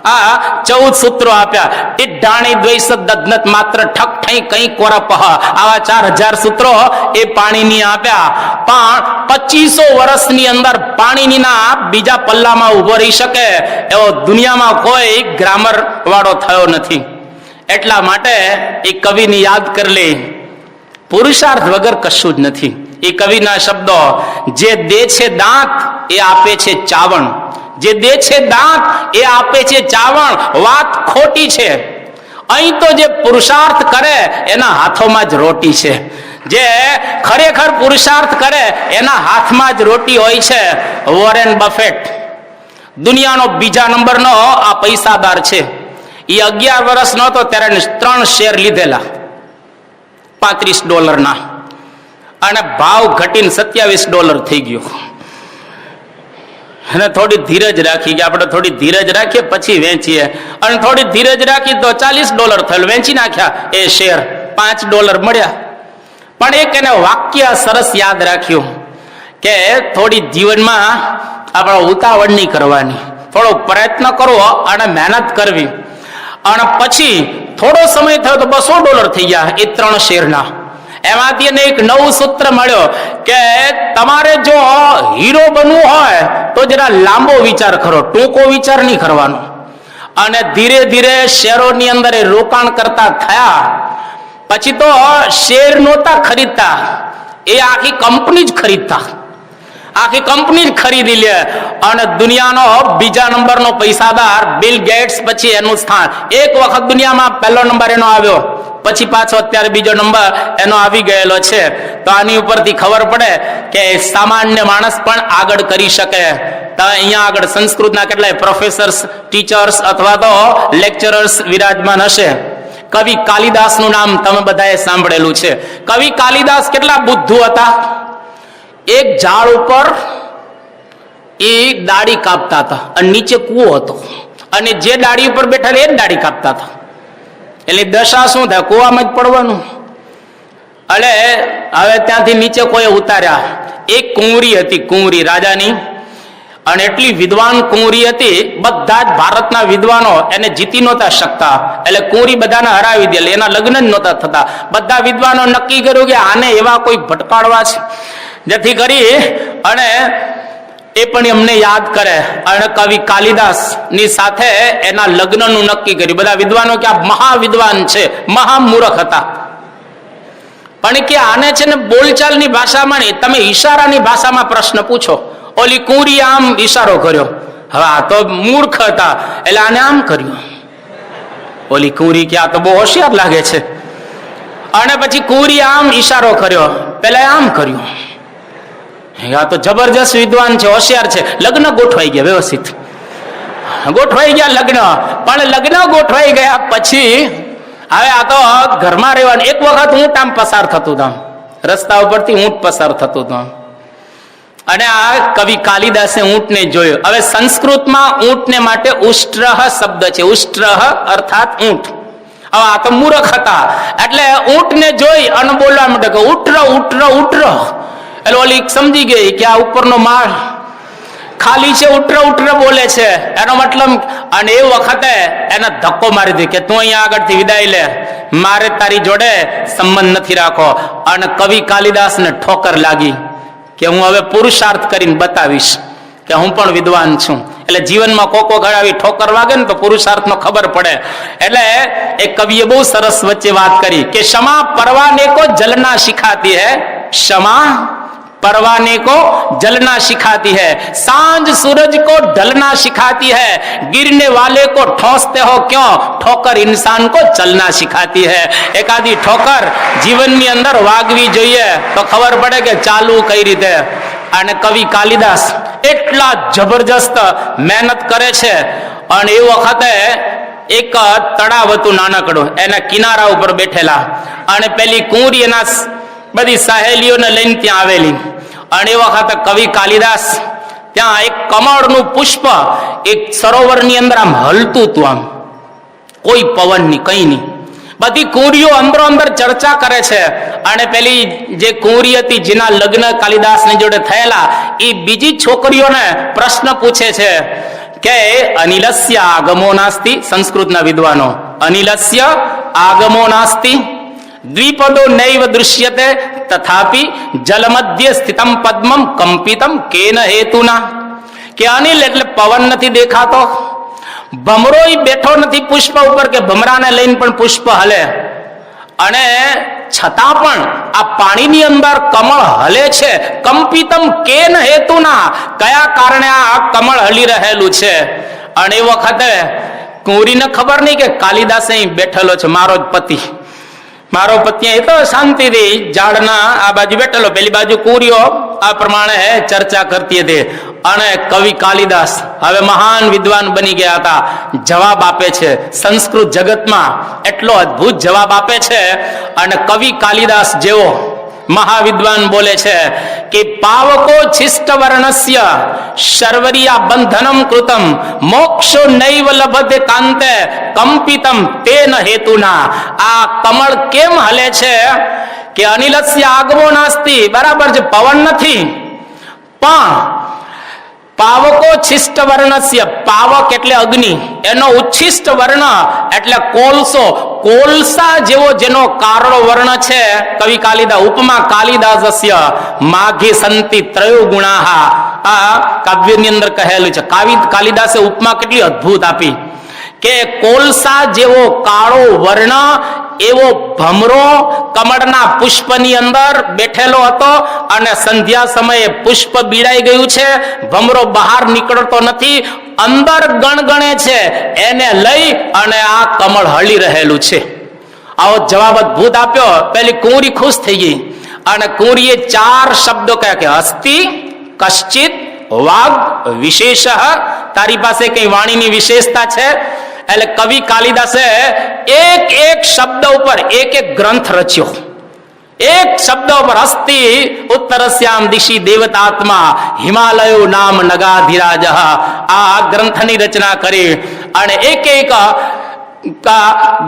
આ 14 સૂત્રો આપ્યા. ટિઢાણી દ્વૈસ દધનત માત્ર ઠક ઠઈ કઈ કોરપહ. આવા 4000 સૂત્રો એ પાણીની આપ્યા. પણ 2500 વર્ષની અંદર પાણીનીના બીજા પલ્લામાં ઉભો રહી શકે એવો દુનિયામાં કોઈ ગ્રામર વાળો થયો નથી. એટલા માટે એ કવિને યાદ કરી લે, પુરુષાર્થ વગર કશું જ નથી. એ કવિના શબ્દો, જે દે છે દાંત એ આપે છે ચાવણ. જે દે છે દાંત એ આપે છે ચાવણ. વાત ખોટી છે. અહીં તો જે પુરુષાર્થ કરે એના હાથોમાં જ રોટી છે. જે ખરેખર પુરુષાર્થ કરે એના હાથમાં જ રોટી હોય છે. વોરેન બફેટ દુનિયાનો બીજા નંબરનો આ પૈસાદાર છે. એ 11 વર્ષનો હતો ત્યારે 3 શેર લીધેલા $35 અને ભાવ ઘટીને $27 થઈ ગયો. અને થોડી ધીરજ રાખી કે આપણે થોડી ધીરજ રાખીએ પછી વેચીએ. અને થોડી ધીરજ રાખી તો $40 થયેલું, વેચી નાખ્યા એ શેર, $5 મળ્યા. પણ એક એને વાક્ય સરસ યાદ રાખ્યું કે થોડી જીવનમાં આપણે ઉતાવળ નહીં કરવાની. થોડો પ્રયત્ન કરવો અને મહેનત કરવી. અને પછી થોડો સમય થયો તો $200 થઈ ગયા એ 3 શેરના. એમાંથી એને એક નવું સૂત્ર મળ્યો કે તમારે જો હીરો બનવું હોય તો જરા લાંબો વિચાર કરો, ટૂંકો વિચાર નહીં કરવાનો. અને ધીરે ધીરે શેરોની અંદર એ રોકાણ કરતા થયા. પછી તો શેર નહોતા ખરીદતા, એ આખી કંપની જ ખરીદતા. આખી કંપની જ ખરીદી લે અને દુનિયાનો બીજા નંબરનો પૈસાદાર બિલ ગેટ્સ પછી એનું સ્થાન. એક વખત દુનિયામાં પહેલો નંબર એનો આવ્યો, પછી પાછો અત્યારે બીજો નંબર એનો આવી ગયેલો છે. તો આની ઉપરથી ખબર પડે કે સામાન્ય માણસ પણ આગળ કરી શકે. તો અહીંયા આગળ સંસ્કૃતના કેટલાય પ્રોફેસર્સ, ટીચર્સ અથવા તો લેક્ચરર્સ વિરાજમાન હશે. કવિ કાલિદાસનું નામ તમે બધાએ સાંભળેલું છે. કવિ કાલિદાસ કેટલા બુદ્ધુ હતા. એક ઝાડ ઉપર એ ડાળી કાપતા હતા અને નીચે કૂવો હતો, અને જે ડાળી ઉપર બેઠા એ જ ડાળી કાપતા હતા. એટલે દશા શું થાય? કૂવામાં જ પડવાનું. એટલે હવે ત્યાંથી નીચે કોઈ ઉતાર્યા. એક કુંવરી હતી, કુંવરી રાજાની, અને એટલી વિદ્વાન કુંવરી હતી, બધા જ ભારતના વિદ્વાનો એને જીતી નહોતા શકતા. એટલે કુંવરી બધાને હરાવી દે, એના લગ્ન જ નહોતા થતા. બધા વિદ્વાનો નક્કી કર્યું કે આને એવા કોઈ ભટકાડવા છે જેથી કરી અને એ પણ એમને યાદ કરે. અને કવિ કાલિદાસ ની સાથે એના લગ્નનું નક્કી કર્યું. બધા વિદ્વાનો કે આ મહાવિદ્વાન છે, મહામૂર્ખ હતા, પણ કે આને છે ને બોલચાલની ભાષામાં નહીં, તમે ઈશારાની ભાષામાં પ્રશ્ન પૂછો. ઓલી કુંવરી આમ ઈશારો કર્યો, હવે આ તો મૂર્ખ હતા એટલે આને આમ કર્યું. ઓલી કુંવરી કે આ તો બહુ હોશિયાર લાગે છે. અને પછી કુંવરી આમ ઈશારો કર્યો, પેલા આમ કર્યું. આ તો જબરજસ્ત વિદ્વાન છે, હોશિયાર છે. લગ્ન ગોઠવાઈ ગયા, વ્યવસ્થિત ગોઠવાઈ ગયા લગ્ન. પણ લગ્ન ગોઠવાઈ ગયા પછી હવે આ તો ઘરમાં રહેવાનું. એક વખત ઊંટ આમ પસાર થતું હતું, રસ્તા ઉપરથી ઊંટ પસાર થતું હતું, અને આ કવિ કાલિદાસે ઊંટને જોયો. હવે સંસ્કૃતમાં ઊંટને માટે ઉષ્ટ્રહ શબ્દ છે. ઉષ્ટ્રહ અર્થાત ઊંટ. હવે આ તો મૂર્ખ હતા એટલે ઊંટને જોઈ અને બોલવા માંડ્યો કે ઉઠર ઉઠર ઉઠર. એટલે ઓલી સમજી ગઈ કે આ ઉપરનો માળ ખાલી છે, ઉઠર ઉઠર બોલે છે એનો મતલબ. અને એ વખતે એને ધક્કો મારી દે કે તું અહીંયા આગળથી વિદાય લે, મારે તારી જોડે સંબંધ નથી રાખો. અને કવિ કાલિદાસને ઠોકર લાગી કે હું હવે પુરુષાર્થ કરીને બતાવીશ કે હું પણ વિદ્વાન છું. એટલે જીવનમાં કોકો ઘડાવી ઠોકર વાગે ને તો પુરુષાર્થનો ખબર પડે. એટલે એક કવિએ બહુ સરસ વચ્ચે વાત કરી કે ક્ષમા પરવાને કો જલના સિખાતી હૈ, ક્ષમા परवाने को जलना सिखाती है, सांझ सूरज को ढलना सिखाती है, गिरने वाले को ठोंसते हो क्यों, ठोकर इंसान को चलना सिखाती है. एकादी ठोकर जीवनની અંદર વાગવી જોઈએ તો ખબર પડે કે ચાલવું કઈ રીતે. અને કવિ કાલિદાસ એટલા જબરજસ્ત મહેનત કરે છે. અને એ વખતે એક તળાવ હતું નાનકડું, એના કિનારા ઉપર બેઠેલા, અને પેલી કુંવરી એના બધી સહેલીઓને લઈને ત્યાં આવેલી. અને એ વખતે કવિ કાલિદાસ ત્યાં એક કમળનું પુષ્પ એક સરોવરની અંદર આમ હલતું હતું, આમ કોઈ પવન ની કઈ નહીં. બધી કુંવરીઓ અંદરો અંદર ચર્ચા કરે છે. અને પેલી જે કુંવરી હતી જેના લગ્ન કાલિદાસની જોડે થયેલા, એ બીજી છોકરીઓને પ્રશ્ન પૂછે છે કે અનિલસ્ય આગમો નાસ્તિ. સંસ્કૃતના વિદ્વાનો, અનિલસ્ય આગમો નાસ્તિ, દ્વિપદો નૈવ દૃશ્યતે તથાપि જલમધ્ય સ્થિતમ પદ્મમ કંપિતમ કેન હેતુના. કે અનિલ એટલે પવન નથી દેખાતો, ભમરોય બેઠો નથી પુષ્પ ઉપર કે ભમરાને લઈને પણ પુષ્પ હલે, અને છતાં પણ આ પાણીની અંદર કમળ હલે છે. કંપિતમ કેન હેતુના, કયા કારણે આ કમળ હલી રહેલું છે. અને એ વખતે કુંવરીને ખબર નહીં કે કાલિદાસ અહીં બેઠેલો છે, મારો જ પતિ. મારો પતિ એ તો શાંતિથી ઝાડના આ બાજુ બેઠેલો, પેલી બાજુ કુંવરીઓ આ પ્રમાણે ચર્ચા કરતી હતી. અને કવિ કાલિદાસ હવે મહાન વિદ્વાન બની ગયા હતા. જવાબ આપે છે સંસ્કૃત જગતમાં, એટલો અદ્ભુત જવાબ આપે છે. અને કવિ કાલિદાસ જેવો મહાવિદ્વાન બોલે છે કે પાવકો છિષ્ટ વર્ણસ્ય શર્વરિયા બંધનમ કૃતમ મોક્ષો નૈવ લભતે કાંતે કંપિતમ તેન હેતુના. આ કમળ કેમ હલે છે કે અનિલસ્ય આગમો નાસ્તિ, બરાબર છે, પવન નથી, પણ પાવકો છિષ્ટ વર્ણસ્ય, પાવક એટલે અગ્નિ, એનો ઉચ્છિષ્ટ વર્ણ એટલે કોલસો, કોલસા જેવો જેનો કાળો વર્ણ છે. કવિ કાલિદાસ ઉપમા કાલિદાસસ્ય માઘે સંતિ ત્રયો ગુણાહા, આ કાવ્યની અંદર કહેલું છે. કાલિદાસે ઉપમા કેટલી અદ્ભુત આપી કે કોલસા જેવો કાળો વર્ણ એવો ભમરો કમળના પુષ્પની અંદર બેઠેલો હતો અને સંધ્યા સમયે પુષ્પ બીડાઈ ગયું છે, ભમરો બહાર નીકળતો નથી, અંદર ગણગણે છે, એને લઈ અને આ કમળ હળી રહેલું છે. આવો જવાબ અદ્ભુત આપ્યો. પેલી કુંવરી ખુશ થઈ ગઈ અને કુંવરીએ 4 શબ્દો કહ્યા કે હસ્તિ, કશ્ચિત, વાગ, વિશેષ. તારી પાસે કઈ વાણીની વિશેષતા છે? એટલે કવિ કાલિદાસે એક એક શબ્દ ઉપર એક એક ગ્રંથ રચ્યો. એક શબ્દ ઉપર હસ્તિ ઉત્તરસ્યામ દિશી દેવતાત્મા હિમાલયો નામ નગાધિરાજ, આ ગ્રંથની રચના કરી અને એક એક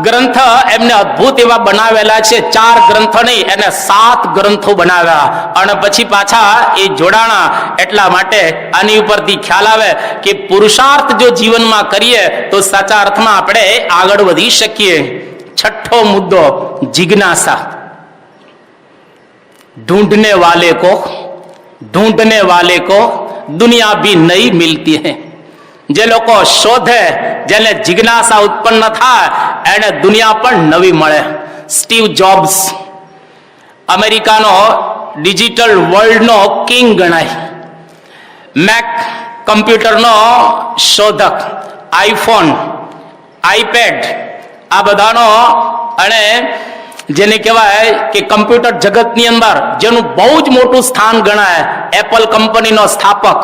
ગ્રંથ એમને અદ્ભુત એવા બનાવેલા છે. 4 ગ્રંથો નહીં, એને 7 ગ્રંથો બનાવ્યા અને પછી પાછા એ જોડાણા. એટલા માટે આની ઉપરથી ખ્યાલ આવે કે પુરુષાર્થ જો જીવનમાં કરીએ તો સાચા અર્થમાં આપણે આગળ વધી શકીએ. 6થો મુદ્દો જિજ્ઞાસા. ढूंढने वाले को दुनिया भी नहीं मिलती है. જે લોકો શોધે, જેને જિજ્ઞાસા ઉત્પન્ન થાય એને દુનિયા પણ નવી મળે. સ્ટીવ જોબ્સ અમેરિકાનો ડિજિટલ વર્લ્ડનો કિંગ ગણાય. મેક કમ્પ્યુટરનો શોધક, આઈફોન, આઈપેડ, આ બધાનો અને જેને કહેવાય કે કમ્પ્યુટર જગતની અંદર જેનું બહુ જ મોટું સ્થાન ગણાય, એપલ કંપનીનો સ્થાપક.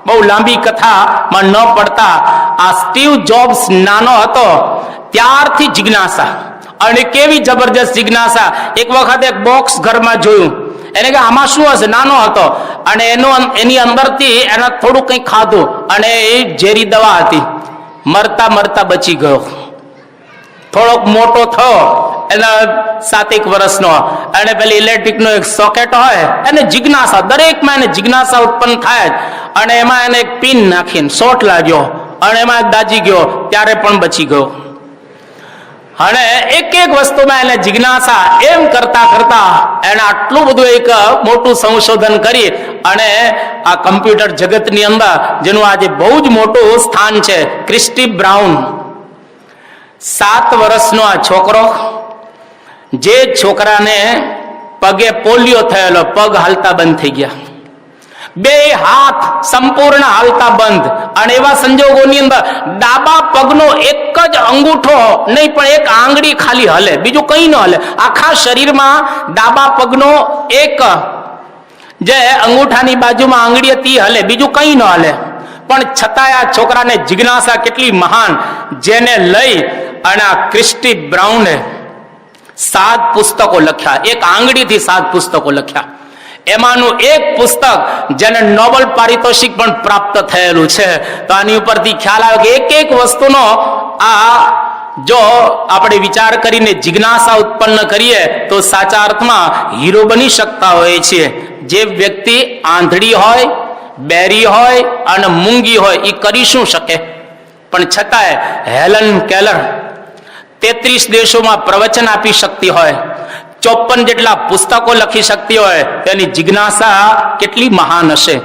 બહુ લાંબી કથામાં ન પડતા, આ સ્ટીવ જોબ્સ નાનો હતો ત્યારથી જિજ્ઞાસા, અને કેવી જબરજસ્ત જિજ્ઞાસા. એક વખત એક બોક્સ ઘરમાં જોયું, એને કે આમાં શું હશે? નાનો હતો અને એની અંદરથી એને થોડું કંઈ ખાધું અને એ ઝેરી દવા હતી. મરતા મરતા બચી ગયો. થોડોક મોટો થયો, એના 7 વર્ષનો, અને પેલી ઇલેક્ટ્રિકનો એક સોકેટ હોય, એને જિજ્ઞાસા, દરેકમાં એને જિજ્ઞાસા ઉત્પન્ન થાય અને એમાં એને એક પિન નાખીને શોર્ટ લાગ્યો અને એમાં દાજી ગયો, ત્યારે પણ બચી ગયો. અને એક એક વસ્તુમાં એને જિજ્ઞાસા, એમ કરતા કરતા એને આટલું બધું એક મોટું સંશોધન કરી અને આ કમ્પ્યુટર જગતની અંદર જેનું આજે બહુ જ મોટું સ્થાન છે. ક્રિસ્ટી બ્રાઉન, 7 વર્ષનો આ છોકરો, જે છોકરાને પગે પોલિયો થયેલો, પગ હાલતા બંધ થઈ ગયા, 2 હાથ સંપૂર્ણ હાલતા બંધ, અને એવા સંજોગોની અંદર ડાબા પગનો એક જ અંગૂઠો નહીં પણ એક આંગળી ખાલી હલે, બીજું કંઈ ન હલે. આખા શરીરમાં ડાબા પગનો એક જે અંગૂઠાની બાજુમાં આંગળી હતી હલે, બીજું કંઈ ન હલે. પણ છતાંય આ છોકરાને જિજ્ઞાસા કેટલી મહાન, જેને લઈ અને આ ક્રિસ્ટી બ્રાઉને 7 પુસ્તકો લખ્યા. એક આંગળીથી 7 પુસ્તકો લખ્યા. એમાંનું એક પુસ્તક જેને નોબેલ પારિતોષિક પણ પ્રાપ્ત થયેલું છે. તો આની ઉપરથી ખ્યાલ આવે કે એક એક વસ્તુનો આ જો આપણે વિચાર કરીને જિજ્ઞાસા ઉત્પન્ન કરીએ તો સાચા અર્થમાં હીરો બની શકતા હોય છે. જે વ્યક્તિ આંધળી હોય, બેરી હોય અને મૂંગી હોય, એ કરી શું શકે? પણ છતાંય હેલન કેલર 33 દેશોમાં પ્રવચન આપી શકતી હોય, 54 જેટલા પુસ્તકો લખી શકતી હોય, તેની જિજ્ઞાસા કેટલી મહાન હશે.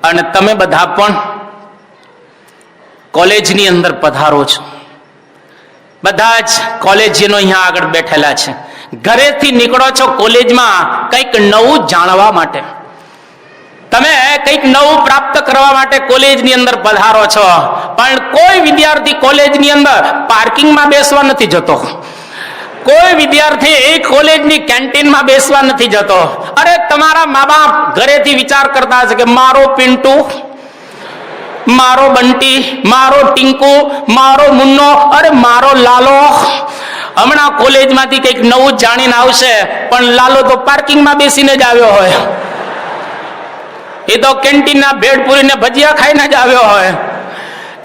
અને તમે બધા પણ કોલેજની અંદર પધારો છો, બધા જ કોલેજનો અહીંયા આગળ બેઠેલા છે. ઘરેથી નીકળો છો કોલેજમાં કંઈક નવું જાણવા માટે, તમે કંઈક નવું પ્રાપ્ત કરવા માટે કોલેજની અંદર પધારો છો. પણ કોઈ વિદ્યાર્થી કોલેજની અંદર પાર્કિંગમાં બેસવા નથી જતો, કોઈ વિદ્યાર્થી કોલેજની કેન્ટીનમાં બેસવા નથી જતો. અરે તમારા મા બાપ ઘરેથી વિચાર કરતા હશે કે મારો પિન્ટુ, મારો બંટી, મારો ટીંકુ, મારો મુન્નો, અરે મારો લાલો હમણાં કોલેજમાંથી કંઈક નવું જાણીને આવશે. પણ લાલો તો પાર્કિંગમાં બેસીને જ આવ્યો હોય, એ તો કેન્ટીનના ભેળપુરી ને ભજીયા ખાઈને જ આવ્યો હોય.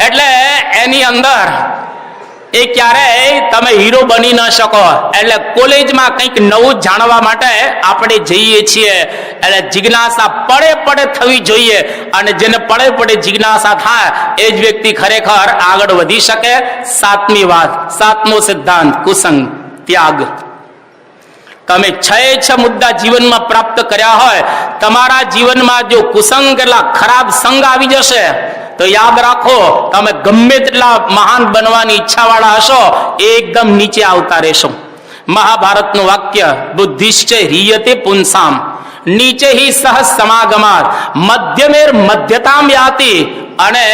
એટલે એની અંદર એ ક્યારેય તમે હીરો બની ન શકો. એટલે કોલેજમાં કંઈક નવું જાણવા માટે આપણે જઈએ છીએ. એટલે જિજ્ઞાસા પડે પડે થવી જોઈએ, અને જેને પડે પડે જિજ્ઞાસા થાય એ જ વ્યક્તિ ખરેખર આગળ વધી શકે. સાતમી વાત, સાતમો સિદ્ધાંત, કુસંગ ત્યાગ. તમે 6 મુદ્દા જીવનમાં પ્રાપ્ત કર્યા હોય, તમારા જીવનમાં જો કુસંગ કેટલા ખરાબ સંગ આવી જશે તો યાદ રાખો, તમે ગમે તેટલા મહાન બનવાની ઈચ્છા વાળા હશો, એકદમ નીચે આવતા રહેશો. મહાભારતનું વાક્ય, બુદ્ધિશ્ચ હિયતે પુંસામ નીચે હિ સહ સમાગમાત મધ્યમેર મધ્યતામ યાતિ અને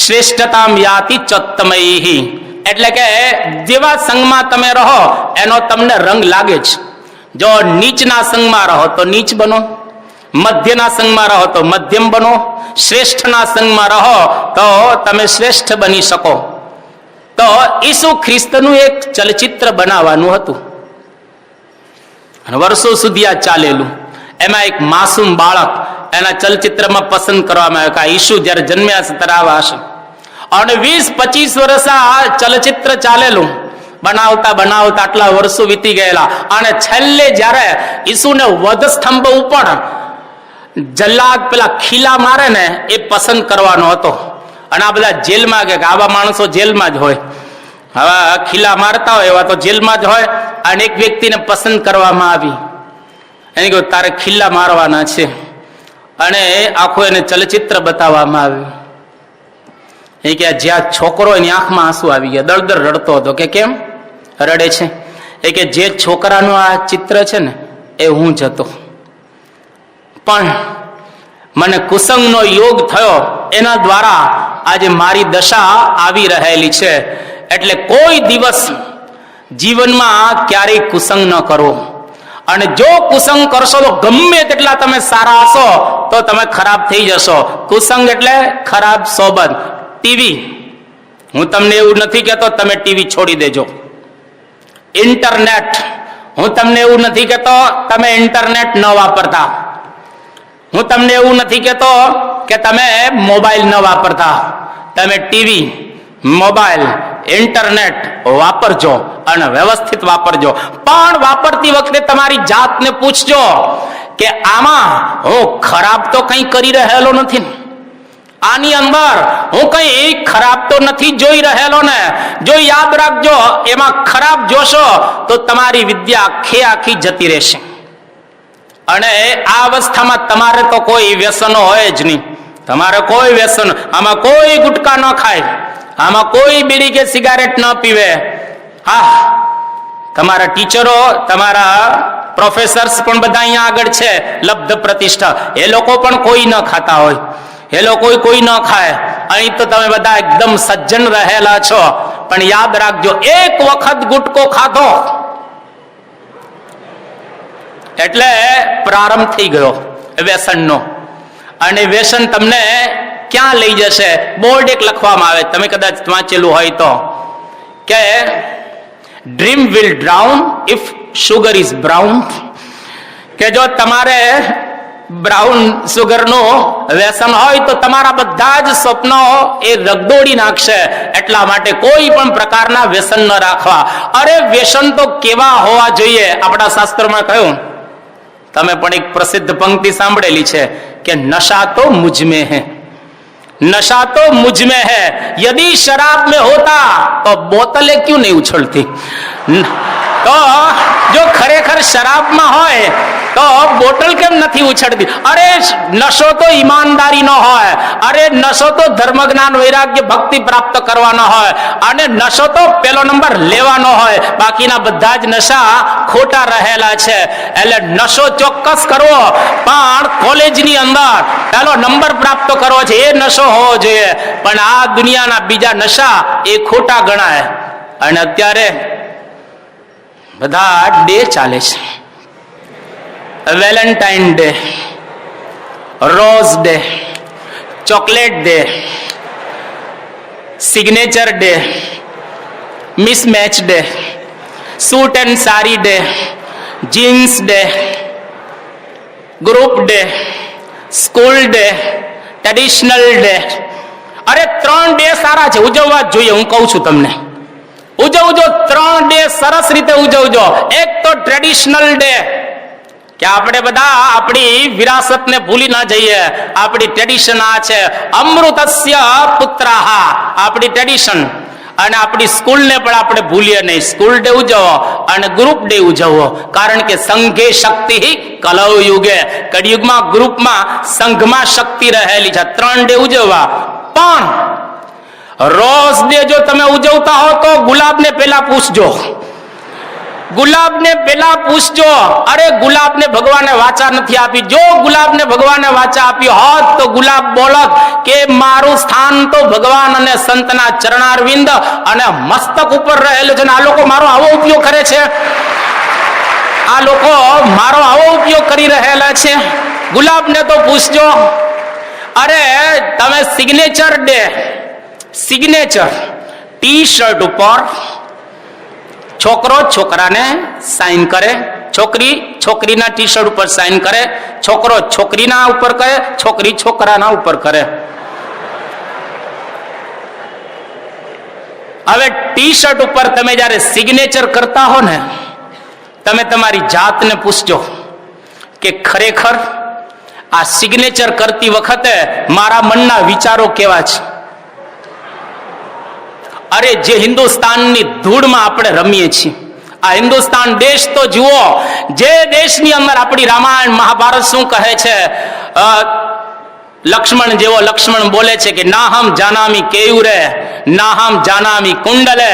શ્રેષ્ઠતામ યાતિ ચોત્તમૈહિ. એટલે કે જેવા સંગમાં તમે રહો એનો તમને રંગ લાગે છે. જો નીચના સંગમાં રહો તો નીચ બનો, મધ્યના સંગમાં રહો તો મધ્યમ બનો, શ્રેષ્ઠના સંગમાં રહો તો તમે શ્રેષ્ઠ બની શકો. તો ઈસુ ખ્રિસ્તનું એક ચલચિત્ર બનાવવાનું હતું અને વર્ષો સુધી આ ચાલેલું. એમાં એક માસૂમ બાળક એના ચલચિત્રમાં પસંદ કરવામાં આવ્યો કે આ ઈસુ જયારે જન્મ્યા છે ત્યારે આવા હશે. અને 20-25 વર્ષ આ ચલચિત્ર ચાલેલું. બનાવતા બનાવતા આટલા વર્ષો વીતી ગયેલા અને છેલ્લે જયારે ઈસુને વધ સ્તંભ ઉપર જલ્લાદ પેલા ખીલા મારે ને એ પસંદ કરવાનો હતો. અને આ બધા જેલમાં કે આવા માણસો જેલમાં જ હોય, હવે ખીલા મારતા હોય એવા તો જેલમાં જ હોય. અને એક વ્યક્તિને પસંદ કરવામાં આવી, એને કહ્યું તારે ખીલા મારવાના છે, અને આખું એને ચલચિત્ર બતાવવામાં આવ્યું. એ કે જ્યાં છોકરો એની આંખમાં આંસુ આવી ગયા, દળદળ રડતો હતો. કે કેમ રડે છે? એ કે જે છોકરાનું આ ચિત્ર છે ને એ હું જ હતો, પણ મને કુસંગનો યોગ થયો, એના દ્વારા આજે મારી દશા આવી રહેલી છે. એટલે કોઈ દિવસ જીવનમાં ક્યારેય કુસંગ ન કરો. અને જો કુસંગ કરશો તો ગમે તેટલા તમે સારા હશો તો તમે ખરાબ થઈ જશો. કુસંગ એટલે ખરાબ સોબત. ટીવી, હું તમને એવું નથી કહેતો તમે ટીવી છોડી દેજો. ઇન્ટરનેટ, હું તમને એવું નથી કહેતો તમે ઇન્ટરનેટ ન વાપરતા. હું તમને એવું નથી કહેતો કે તમે મોબાઈલ ન વાપરતા. તમે ટીવી, મોબાઈલ, ઇન્ટરનેટ વાપરજો અને વ્યવસ્થિત વાપરજો. પણ વાપરતી વખતે તમારી જાતને પૂછજો કે આમાં હું ખરાબ તો કંઈ કરી રહેલો નથી ને, આની અંદર હું કઈ ખરાબ તો નથી જોઈ રહેલો ને. જો યાદ રાખજો, એમાં ખરાબ જોશો તો તમારી વિદ્યા આખે આખી જતી રહેશે. અને આ અવસ્થામાં તમારે તો કોઈ વ્યસનો હોય જ નહીં. તમારે કોઈ વ્યસન, આમાં કોઈ ગુટકા ન ખાય, આમાં કોઈ બીડી કે સિગારેટ ન પીવે. હા, તમારા ટીચરો, તમારા પ્રોફેસર્સ પણ બધા અહીંયા આગળ છે, લબ્ધ પ્રતિષ્ઠા, એ લોકો પણ કોઈ ન ખાતા હોય, એ લોકો કોઈ ન ખાય. અહીં તો તમે બધા એકદમ સજ્જન રહેલા છો. પણ યાદ રાખજો, એક વખત ગુટકો ખાધો એટલે પ્રારંભ થઈ ગયો વ્યસનનો. અને વ્યસન તમને ક્યાં લઈ જશે? બોર્ડ એક લખવામાં આવે, તમે કદાચ વાંચેલું હોય તો, કે dream will drown if sugar is brown. કે જો તમારે બ્રાઉન સુગરનું વ્યસન હોય તો તમારા બધા જ સ્વપ્નો એ રગદોડી નાખશે. એટલા માટે કોઈ પણ પ્રકારના વ્યસન ન રાખવા. અરે વ્યસન તો કેવા હોવા જોઈએ? આપણા શાસ્ત્રોમાં કહ્યું, તમે પણ એક પ્રસિદ્ધ પંક્તિ સાંભળેલી છે કે નશા તો મુझ में है, नशा तो मुझ में है, यदि शराब में होता तो बोतलें क्यों नहीं उछलती. તો જો ખરેખર શરાબમાં હોય તો બોટલ કેમ નથી ઉછળતી? અરે નશો તો ઈમાનદારીનો હોય, અરે નશો તો ધર્મ જ્ઞાન વૈરાગ્ય ભક્તિ પ્રાપ્ત કરવાનો હોય, અને નશો તો પેલો નંબર લેવાનો હોય. બાકીના બધા જ નશા ખોટા રહેલા છે. એટલે નશો ચોક્કસ કરવો, પણ કોલેજની અંદર પેલો નંબર પ્રાપ્ત કરવો છે એ નશો હોવો જોઈએ. પણ આ દુનિયાના બીજા નશા એ ખોટા ગણાય. અને અત્યારે બધા ડે ચાલે છે. Valentine day, rose day, chocolate day, signature day, mismatch day, suit and sari day, jeans day, group day, school day, traditional day. અરે 3 ડે સારા છે, ઉજવવા જ જોઈએ. હું કહું છું તમને, ઉજવજો 3 ડે સરસ રીતે ઉજવજો. એક તો ટ્રેડિશનલ ડે, કે આપણે બધા આપણી વિરાસતને ભૂલી ના જઈએ. આપણી ટ્રેડિશન આ છે, અમૃતસ્ય પુત્રાહા, આપણી ટ્રેડિશન. અને આપણી સ્કૂલને પણ આપણે ભૂલીએ નહીં. સ્કૂલ ડે ઉજવો અને ગ્રુપ ડે ઉજવો, કારણ કે સંઘે શક્તિ કલૌ યુગે, કળિયુગમાં ગ્રુપમાં સંઘમાં શક્તિ રહેલી છે. 3 ડે ઉજવવા. પણ રોઝ ડે જો તમે ઉજવતા હો તો ગુલાબને પેલા પૂછજો. ગુલાબને પેલા પૂછજો. અરે ગુલાબને ભગવાને વાચા નથી આપી. જો ગુલાબને ભગવાને વાચા આપી હોત તો ગુલાબ બોલત કે મારું સ્થાન તો ભગવાન અને સંતના ચરણારવિંદ અને મસ્તક ઉપર રહેલું છે. આ લોકો મારો આવો ઉપયોગ કરે છે. આ લોકો મારો આવો ઉપયોગ કરી રહેલા છે. ગુલાબને તો પૂછજો. અરે તમે signature day, signature T shirt ઉપર છોકરો છોકરાને સાઇન કરે, છોકરી છોકરીના ટી શર્ટ ઉપર સાઇન કરે, છોકરો છોકરીના ઉપર કરે, છોકરી છોકરાના ઉપર કરે. હવે ટી શર્ટ ઉપર તમે જ્યારે સિગ્નેચર કરતા હો ને, તમે તમારી જાતને પૂછજો કે ખરેખર આ સિગ્નેચર કરતી વખતે મારા મનના વિચારો કેવા છે. અરે જે હિન્દુસ્તાનની ધૂળમાં આપણે રમીએ છીએ, આ હિન્દુસ્તાન દેશ તો જુઓ, જે દેશની અંદર આપણી રામાયણ મહાભારત શું કહે છે. લક્ષ્મણ જેવો લક્ષ્મણ બોલે છે કે ના હમ જાનામી કેયુરે, ના હમ જાનામી કુંડલે,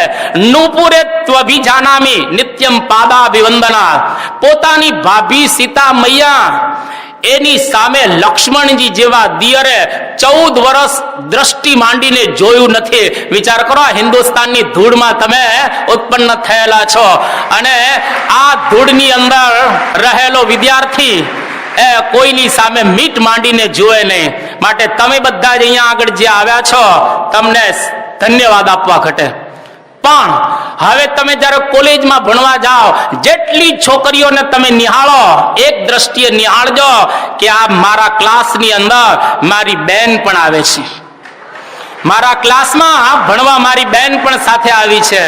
નુપુરે ત્વભી જાનામી નિત્યમ પાદાભિવંદના. પોતાની ભાભી સીતા મૈયા એની સામે લક્ષ્મણજી જેવા દિયરે 14 વર્ષ દ્રષ્ટિ માંડીને જોયું નથી. વિચાર કરો, હિન્દુસ્તાનની ધૂળમાં તમે ઉત્પન્ન થયેલા છો અને આ ધૂળની અંદર રહેલો વિદ્યાર્થી એ કોઈની સામે મીટ માંડીને જુએ નહીં. માટે તમે બધા જ અહીંયા આગળ જે આવ્યા છો, તમને ધન્યવાદ આપવા ઘટે. પણ હવે તમે જ્યારે કોલેજમાં ભણવા જાઓ, જેટલી છોકરીઓને તમે નિહાળો, એક દ્રષ્ટિએ નિહાળજો કે આ મારા ક્લાસની અંદર મારી બેન પણ આવે છે, મારા ક્લાસમાં ભણવા મારી બેન પણ સાથે આવી છે.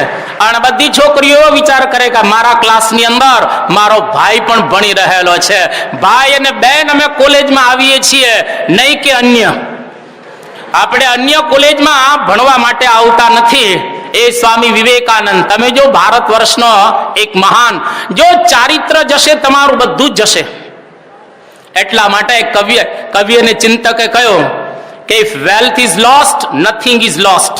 અને બધી છોકરીઓ વિચાર કરે કે મારા ક્લાસની અંદર મારો ભાઈ પણ ભણી રહેલો છે. ભાઈ અને બેન અમે કોલેજમાં આવીએ છીએ, નહીં કે અન્ય. આપણે અન્ય કોલેજમાં ભણવા માટે આવતા નથી. એ સ્વામી વિવેકાનંદ, તમે જો ભારત વર્ષનો એક મહાન, જો ચારિત્ર જશે તમારું બધું જ જશે. એટલા માટે કવિ અને ચિંતકે કહ્યું કે if wealth is lost, nothing is lost.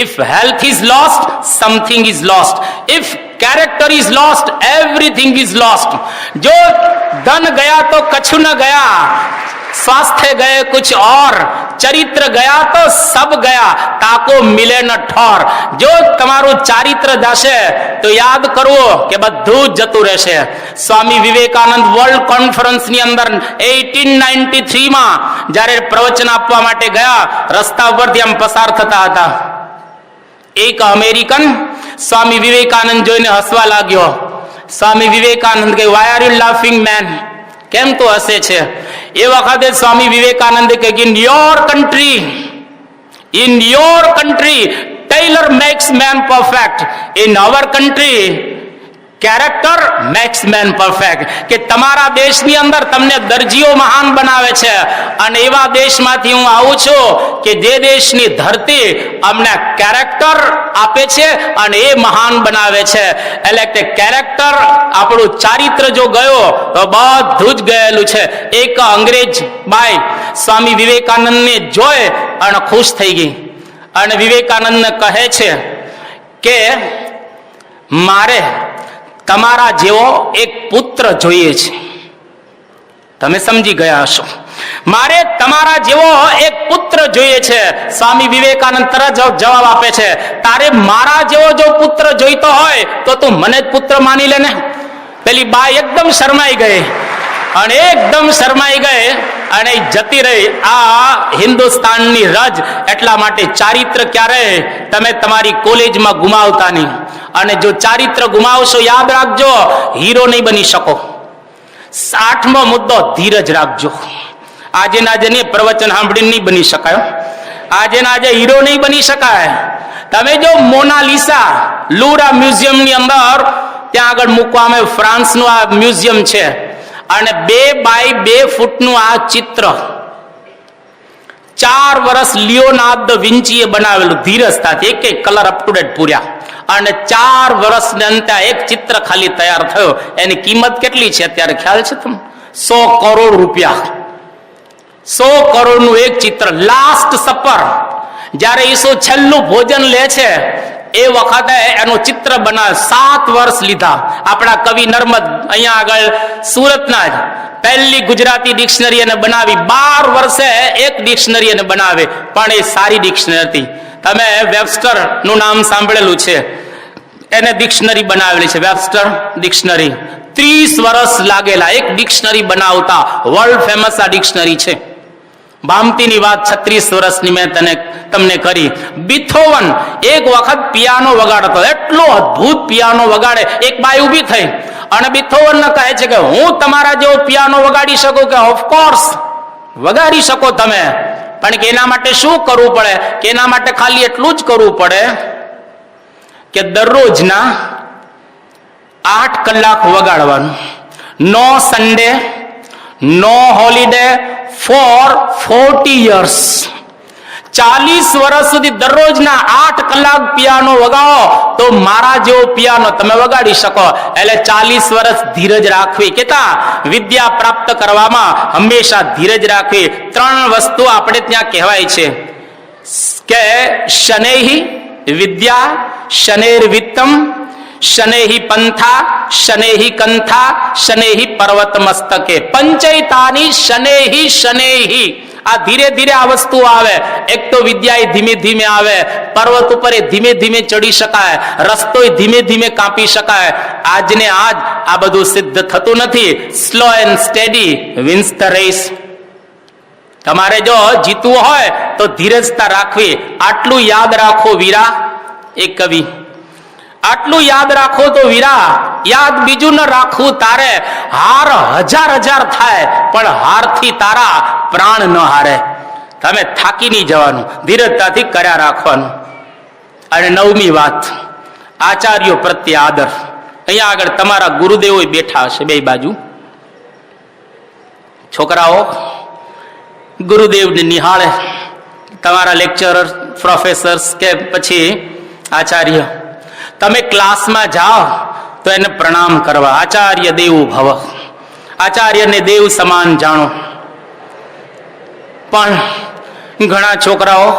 If health is lost, something is lost. If character is lost, everything is lost. जो धन गया तो कछु न गया, स्वास्थ्य गए कुछ और, चरित्र गया तो सब गया, ताको मिले न ठोर. જો તમારું ચારિત્ર જશે તો યાદ કરવો કે બધું જ જતું રહેશે. સ્વામી વિવેકાનંદ વર્લ્ડ કોન્ફરન્સની અંદર 1893 માં જ્યારે પ્રવચન આપવા માટે ગયા, રસ્તા ઉપરથી આમ પસાર થતા હતા. એક અમેરિકન સ્વામી વિવેકાનંદ જોઈને હસવા લાગ્યો. સ્વામી વિવેકાનંદ કહે, why are you laughing man? કેમ તો હસે છે? એ વખતે સ્વામી વિવેકાનંદે કહે, in your country tailor makes man perfect, in our country character makes man perfect. કે તમારા દેશની અંદર તમને દરજીઓ મહાન બનાવે છે, અને એવા દેશમાંથી હું આવું છું કે જે દેશની ધરતી અમને કેરેક્ટર આપે છે અને એ મહાન બનાવે છે. એટલે કે કેરેક્ટર, આપણું ચારિત્ર જો ગયો તો બધું જ ગયેલું છે. એક અંગ્રેજ બાઈ સ્વામી વિવેકાનંદને જોઈ અને ખુશ થઈ ગઈ અને વિવેકાનંદને કહે છે કે મારે તમારા જેવો એક પુત્ર જોઈએ છે. તમે સમજી ગયા હશો, મારે તમારા જેવો એક પુત્ર જોઈએ છે. સ્વામી વિવેકાનંદ તરત જવાબ આપે છે, તારે મારા જેવો જો પુત્ર જોઈતો હોય તો તું મને જ પુત્ર માની લે ને. પેલી બા એકદમ શરમાઈ ગઈ અને એકદમ શરમાઈ ગઈ અને જતી રહી. આ હિન્દુસ્તાનની રજ. એટલા માટે ચારિત્ર ક્યારે તમે તમારી કોલેજમાં ગુમાવતા નહીં. અને જો ચારિત્ર ગુમાવશો, યાદ રાખજો, હીરો નહીં બની શકો. 8મો મુદ્દો, ધીરજ રાખજો. આજે ના આજે પ્રવચન સાંભળીને નહીં બની શકાય. આજે ના આજે હીરો નહીં બની શકાય. તમે જો મોનાલિસા લુરા મ્યુઝિયમની અંદર ત્યાં આગળ મૂકવામાં, ફ્રાન્સનું આ મ્યુઝિયમ છે, અને 2 બાય 2 ફૂટનું આ ચિત્ર 4 વર્ષ લિયોનાર્ડો દ વિન્ચીએ બનાવેલું ધીરજતાથી, એક કલર અપ ટુ ડેટ પૂર્યા, અને 4 વર્ષને અંતે એક ચિત્ર ખાલી તૈયાર થયો. એની કિંમત કેટલી છે અત્યારે ખ્યાલ છે તમને? 100 કરોડ રૂપિયા. 100 કરોડનું એક ચિત્ર. લાસ્ટ સપર, જ્યારે ઈસુ છેલ્લું ભોજન લે છે એ વખતે એનું ચિત્ર બનાવે. 7 વર્ષ લીધા. આપણા કવિ નર્મદ અહીંયા આગળ સુરતના જ પહેલી ગુજરાતી ડિક્શનરી એને બનાવી. 12 વર્ષે એક ડિક્શનરી એને બનાવે, પણ એ સારી ડિક્શનરી હતી. તમે વેબસ્ટર નું નામ સાંભળેલું છે, એને ડિક્શનરી બનાવેલી છે, વેબસ્ટર ડિક્શનરી. 30 વર્ષ લાગેલા એક ડિક્શનરી બનાવતા. વર્લ્ડ ફેમસ આ ડિક્શનરી છે. ભામતીની વાત 36 વર્ષની મેં તમને કરી. બીથોવન એક વખત પિયાનો વગાડતો, એટલો અદ્ભુત પિયાનો વગાડે. એક બાઈ ઊભી થઈ અને બીથોવનને કહે છે કે હું તમારા જેવો પિયાનો વગાડી શકું? કે ઓફકોર્સ વગાડી શકો તમે, પણ કે એના માટે શું કરવું પડે? કે એના માટે ખાલી એટલું જ કરવું પડે કે દરરોજના 8 કલાક વગાડવાનું. નો સન્ડે, નો હોલિડે ફોર 40 years. 40 વર્ષ સુધી દરરોજના 8 કલાક પિયાનો વગાડો તો મારા જેવો પિયાનો તમે વગાડી શકો. એટલે 40 વર્ષ ધીરજ રાખવી. કેતા વિદ્યા પ્રાપ્ત કરવામાં હંમેશા ધીરજ રાખવી. 3 વસ્તુ આપણે ત્યાં કહેવાય છે કે શનૈહિ વિદ્યા, શનૈર વિત્તમ, શનૈહિ પંથા, શનૈહિ કંથા, શનૈહિ પર્વત મસ્તકે. પંચૈતાની શનૈહિ શનૈહિ. આ ધીરે ધીરે આ વસ્તુ આવે. એક તો વિદ્યા ધીમે ધીમે આવે, પર્વત ઉપર ધીમે ધીમે ચડી શકાય, રસ્તો ધીમે ધીમે કાપી શકાય. આજને આજ આ બધું સિદ્ધ થતું નથી. Slow and steady wins the race. તમારે જો જીતવું હોય તો ધીરજતા રાખવી. આટલું યાદ રાખો વીરા, એક કવિ. આટલું યાદ રાખો તો વીરા, યાદ બીજું ન રાખવું તારે. હાર હજાર થાય પણ હારથી તારા પ્રાણ ન હારે. તમે થાકી નહીં જવાનું, ધીરજતાથી કર્યા રાખવાનું. અને 9મી વાત, આચાર્યો પ્રત્યે આદર. અહીંયા આગળ તમારા ગુરુદેવો બેઠા હશે બે બાજુ. છોકરાઓ ગુરુદેવને નિહાળે, તમારા લેક્ચરર, પ્રોફેસર્સ કે પછી આચાર્ય. તમે ક્લાસમાં જાઓ તો એને પ્રણામ કરવા. આચાર્ય દેવો ભવ. આચાર્યને દેવ સમાન જાણો. પણ ઘણા છોકરાઓ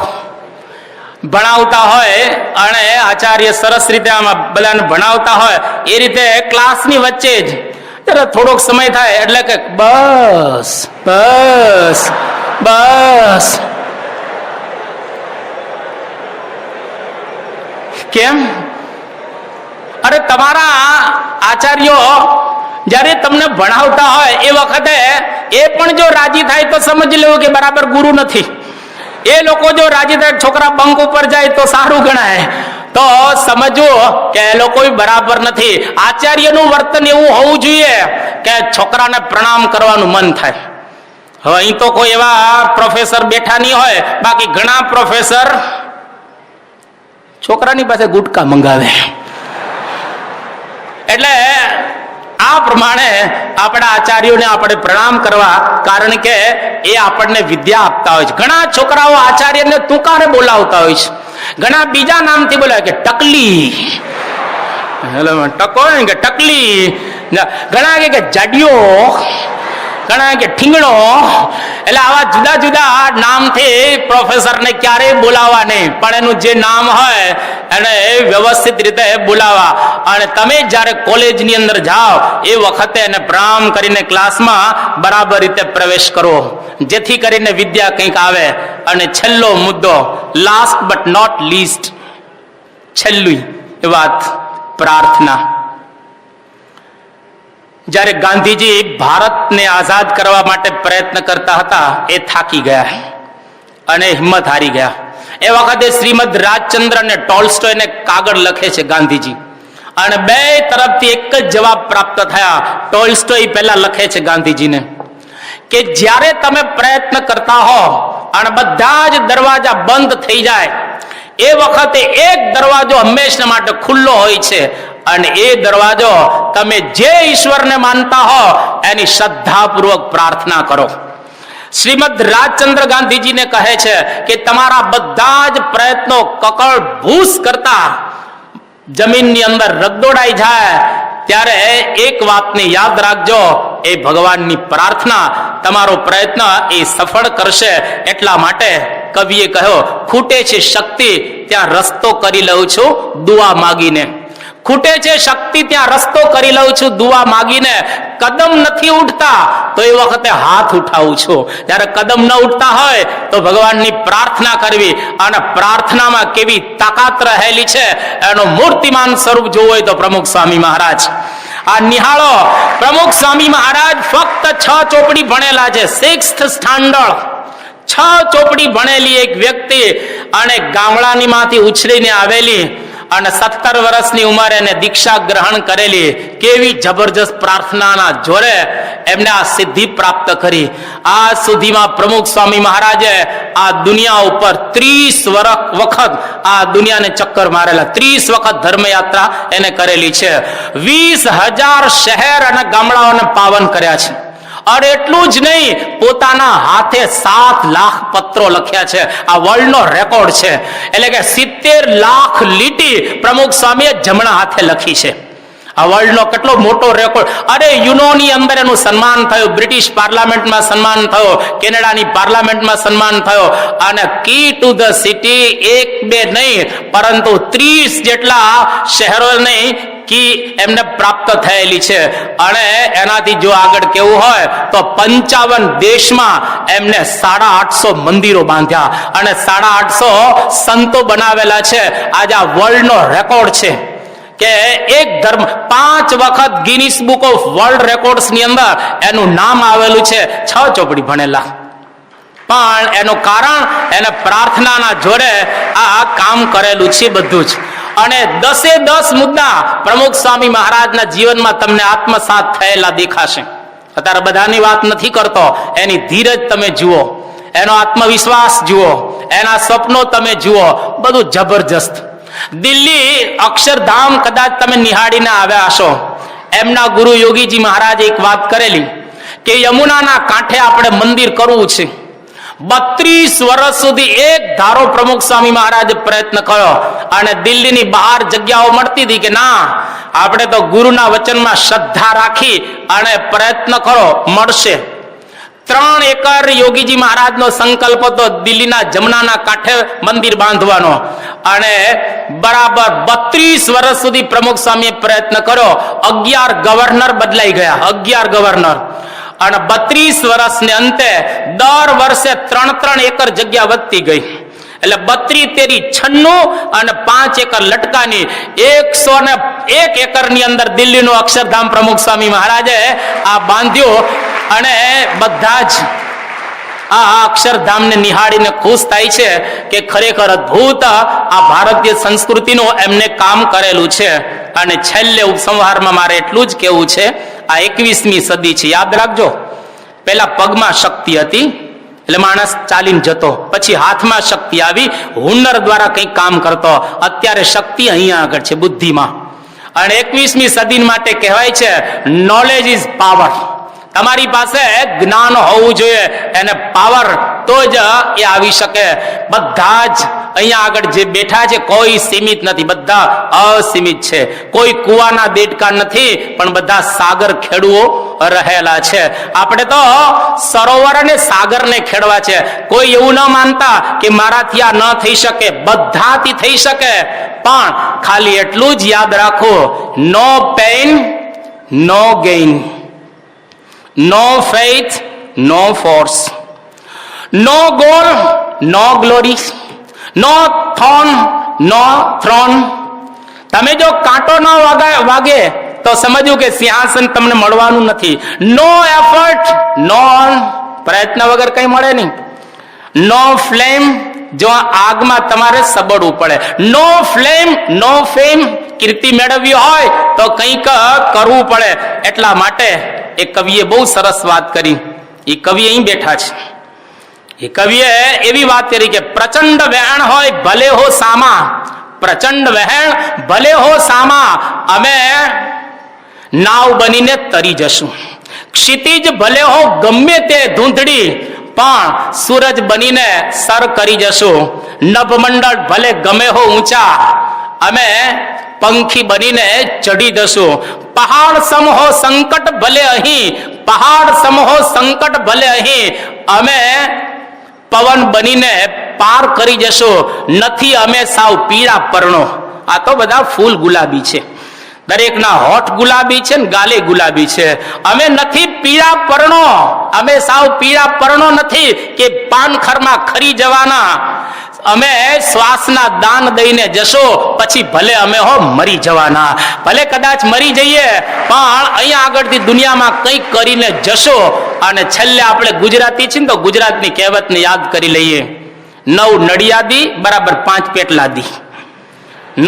ભણાવતા હોય અને આચાર્ય સરસ રીતે આમાં બધાને ભણાવતા હોય એ રીતે ક્લાસની વચ્ચે જ ત્યારે થોડોક સમય થાય એટલે કે બસ બસ બસ. કેમ? અરે તમારા આચાર્યો જ્યારે તમને ભણાવતા હોય એ વખતે એ પણ જો રાજી થાય તો સમજી લેવું કે બરાબર ગુરુ નથી. એ લોકો જો રાજી થાય, છોકરા બંક ઉપર જાય તો સારું ગણાય, તો સમજો કે એ લોકો બરાબર નથી. આચાર્યનું વર્તન એવું હોવું જોઈએ કે છોકરાને પ્રણામ કરવાનું મન થાય. હવે અહીં તો કોઈ એવા પ્રોફેસર બેઠા નહીં હોય, બાકી ઘણા પ્રોફેસર છોકરાની પાસે ગુટકા મંગાવે. એટલે આ પ્રમાણે આપણા આચાર્યોને આપણે પ્રણામ કરવા, કારણ કે એ આપણને વિદ્યા આપતા હોય છે. ઘણા છોકરાઓ આચાર્યને તુકારે બોલાવતા હોય છે, ઘણા બીજા નામથી બોલાવે કે ટકલી, ટકો કે ટકલી, ઘણા કે જાડિયો, ઘણા કે ઠીંગણો. એટલે આવા જુદા જુદા નામથી પ્રોફેસરને ક્યારેય બોલાવવા નહીં, પણ એનું જે નામ હોય એને વ્યવસ્થિત રીતે બોલાવવા. અને તમે જ્યારે કોલેજની અંદર જાઓ એ વખતે એને પ્રણામ કરીને ક્લાસમાં બરાબર રીતે પ્રવેશ કરો, જેથી કરીને વિદ્યા કંઈક આવે. અને છેલ્લો મુદ્દો, લાસ્ટ બટ નોટ લીસ્ટ, છેલ્લી વાત, પ્રાર્થના. જ્યારે ગાંધીજી ભારતને આઝાદ કરવા માટે પ્રયત્ન કરતા હતા એ થાકી ગયા અને હિંમત હારી ગયા. એ વખતે શ્રીમદ રાજચંદ્ર અને ટોલ્સ્ટોયને કાગળ લખે છે ગાંધીજી, અને બે તરફથી એક જ જવાબ પ્રાપ્ત થયા. ટોલ્સ્ટોય પહેલા લખે છે ગાંધીજીને કે જ્યારે તમે પ્રયત્ન કરતા હો અને બધા જ દરવાજા બંધ થઈ જાય એ વખતે એક દરવાજો હંમેશા માટે ખુલ્લો હોય છે, અને એ દરવાજો તમે જે ઈશ્વરને માનતા હો એની શ્રદ્ધાપૂર્વક પ્રાર્થના કરો. શ્રીમદ રાજચંદ્ર ગાંધીજીને કહે છે કે તમારા બધા જ પ્રયત્નો કકળ ભૂસ કરતા જમીનની અંદર રગદોડાઈ જાય ત્યારે એક વાતને યાદ રાખજો, એ ભગવાનની પ્રાર્થના તમારો પ્રયત્ન એ સફળ કરશે. એટલા માટે કવિએ કહ્યો, ખૂટે છે શક્તિ ત્યાં રસ્તો કરી લઉં છું દુઆ માગીને. ખૂટે છે શક્તિ ત્યાં રસ્તો કરી લઉં છું દુઆ માગીને. કદમ નથી ઉઠતા તો એ વખતે હાથ ઉઠાવું છું. જ્યારે કદમ ન ઉઠતા હોય તો ભગવાનની પ્રાર્થના કરવી, અને પ્રાર્થનામાં કેવી તાકાત રહેલી છે એનું મૂર્તિમાન સ્વરૂપ જોવું હોય તો પ્રમુખ સ્વામી મહારાજ આ નિહાળો. પ્રમુખ સ્વામી મહારાજ ફક્ત 6 ચોપડી ભણેલા છે, 6th સ્ટાન્ડર્ડ. 6 ચોપડી ભણેલી એક વ્યક્તિ, અને ગામડાની માંથી ઉછળીને આવેલી, અને 17 વર્ષની ઉંમરે એને દીક્ષા ગ્રહણ કરેલી. કેવી જબરજસ્ત પ્રાર્થનાના જોરે એમને આ સિદ્ધિ પ્રાપ્ત કરી. આ સુધીમાં પ્રમુખ સ્વામી મહારાજે આ દુનિયા ઉપર 30 વખત આ દુનિયાને ચક્કર મારેલા, 30 વખત ધર્મયાત્રા એને કરેલી છે. 20,000 શહેર અને ગામડાઓને પાવન કર્યા છે. અને એટલું જ નહીં, પોતાના હાથે 7 લાખ પત્રો લખ્યા છે. આ વર્લ્ડનો રેકોર્ડ છે. એટલે કે 70 લાખ લીટી પ્રમુખ સ્વામીએ જમણા હાથે લખી છે. આ વર્લ્ડનો કેટલો મોટો રેકોર્ડ. અરે યુનોની અંદર એનું સન્માન થયું, બ્રિટિશ પાર્લામેન્ટમાં સન્માન થયો, કેનેડાની પાર્લામેન્ટમાં સન્માન થયો, અને કી ટુ ધ સિટી 1-2 નહીં પરંતુ 30 જેટલા શહેરોને કી એમને પ્રાપ્ત થયેલી છે. અને એનાથી જો આગળ કેવું હોય તો 55 દેશમાં એમને 850 મંદિરો બાંધ્યા અને 850 સંતો બનાવેલા છે. આજે આ વર્લ્ડનો રેકોર્ડ છે કે એક ધર્મ 5 વખત Guinness book of world records ની અંદર એનું નામ આવેલું છે. 6 ચોપડી ભણેલા, પણ એનું કારણ એને પ્રાર્થનાના જોડે આ કામ કરેલું છે બધું જ. અને 10 મુદ્દા પ્રમુખ સ્વામી મહારાજના જીવનમાં તમને આત્મસાત થયેલા દેખાશે. અત્યારે બધાની વાત નથી કરતો, એની ધીરજ તમે જુઓ, એનો આત્મવિશ્વાસ જુઓ, એના સ્વપ્નો તમે જુઓ, બધું જબરજસ્ત. દિલ્હી અક્ષરધામ કદાચ તમે નિહાળીને આવ્યા હશો. એમના ગુરુ યોગીજી મહારાજે એક વાત કરેલી કે યમુનાના કાંઠે આપણે મંદિર કરવું છે. 32 વર્ષ સુધી એક ધારો પ્રમુખ સ્વામી મહારાજે પ્રયત્ન કર્યો, અને દિલ્હીની બહાર જગ્યાઓ મળતી હતી કે ના, આપણે તો ગુરુના વચનમાં શ્રદ્ધા રાખી અને પ્રયત્ન કરો, મળશે. 3 એકર યોગીજી મહારાજનો સંકલ્પ હતો દિલ્હીના જમનાના કાંઠે મંદિર બાંધવાનો. અને બરાબર 32 વર્ષ સુધી પ્રમુખ સ્વામીએ પ્રયત્ન કર્યો. 11 ગવર્નર બદલાઈ ગયા, 11 ગવર્નર. અને 32 વર્ષને અંતે દર વર્ષે 3 એકર જગ્યા વધતી ગઈ. એટલે 32 × 96 અને 5 એકર લટકાની 101 એકરની અંદર દિલ્હીનું અક્ષરધામ પ્રમુખ સ્વામી મહારાજે આ બાંધ્યું. અને બધા જ આ અક્ષરધામને નિહાળીને ખુશ થાય છે કે ખરેખર અદ્ભુત આ ભારતીય સંસ્કૃતિનું એમને કામ કરેલું છે. અને છેલ્લે ઉપસંહારમાં મારે એટલું જ કહેવું છે, આ 21મી સદી છે. યાદ રાખજો, પેલા પગમાં શક્તિ હતી એટલે માણસ ચાલીને જતો, પછી હાથમાં શક્તિ આવી, હુનર દ્વારા કંઈક કામ કરતો. અત્યારે શક્તિ અહીંયા આગળ છે, બુદ્ધિમાં. અને 21મી સદી માટે કહેવાય છે નોલેજ ઇઝ પાવર. તમારી પાસે જ્ઞાન હોવું જોઈએ, એને પાવર તો જ એ આવી શકે. બધા જ અહીંયા આગળ જે બેઠા છે કોઈ સીમિત નથી, બધા અસીમિત છે. કોઈ કુવાના દેડકા નથી, પણ બધા સાગર ખેડુઓ રહેલા છે. આપણે તો સરોવર અને સાગરને ખેડવા છે. કોઈ એવું ન માનતા કે મારાથી આ ન થઈ શકે, બધાથી થઈ શકે. પણ ખાલી એટલું જ યાદ રાખો, નો પેઇન નો gain, no faith no force, no goal no glory, no thorn no throne. તમે જો કાંટો ન વાગે તો સમજવું કે સિંહાસન તમને મળવાનું નથી. નો એફર્ટ નો પ્રયત્ન વગર કઈ મળે નહીં. નો ફ્લેમ, જો આગમાં તમારે સબડવું પડે. નો ફ્લેમ નો ફેમ, કીર્તિ મેળવવી હોય તો કંઈક કરવું પડે. એટલા માટે એ કવિએ બહુ સરસ વાત કરી. એ કવિ અહીં બેઠા છે. એ કવિએ એવી વાત કરી કે પ્રચંડ વેણ હોય ભલે હો સામા, પ્રચંડ વહેણ ભલે હો સામા, અમે નાવ બનીને તરી જશું. ક્ષિતિજ ભલે હો ગમે તે ધૂંધળી, પણ સૂરજ બનીને સર કરી જશું. નભમંડળ ભલે ગમે હો ઊંચા, અમે પંખી બનીને ચડી જશું. પહાડ સમહો સંકટ ભલે અહીં, પહાડ સમહો સંકટ ભલે અહીં, અમે પવન બનીને પાર કરી જશું. નથી અમે સાવ પીળા પરણો. આ તો બધા ફૂલ ગુલાબી છે, દરેકના હોઠ ગુલાબી છે ને ગાલે ગુલાબી છે. અમે નથી પીળા પરણો, અમે સાવ પીળા પરણો નથી કે પાનખરમાં ખરી જવાના. અમે શ્વાસના દાન દઈને જશો, પછી ભલે અમે હો મરી જવાના. ભલે કદાચ મરી જઈએ, પણ અહીંયા આગળથી દુનિયામાં કંઈક કરીને જશો. અને છેલ્લે આપણે ગુજરાતી છીએ ને, તો ગુજરાતની કહેવતને યાદ કરી લઈએ. 9 નડિયાદી બરાબર 5 પેટલાદી.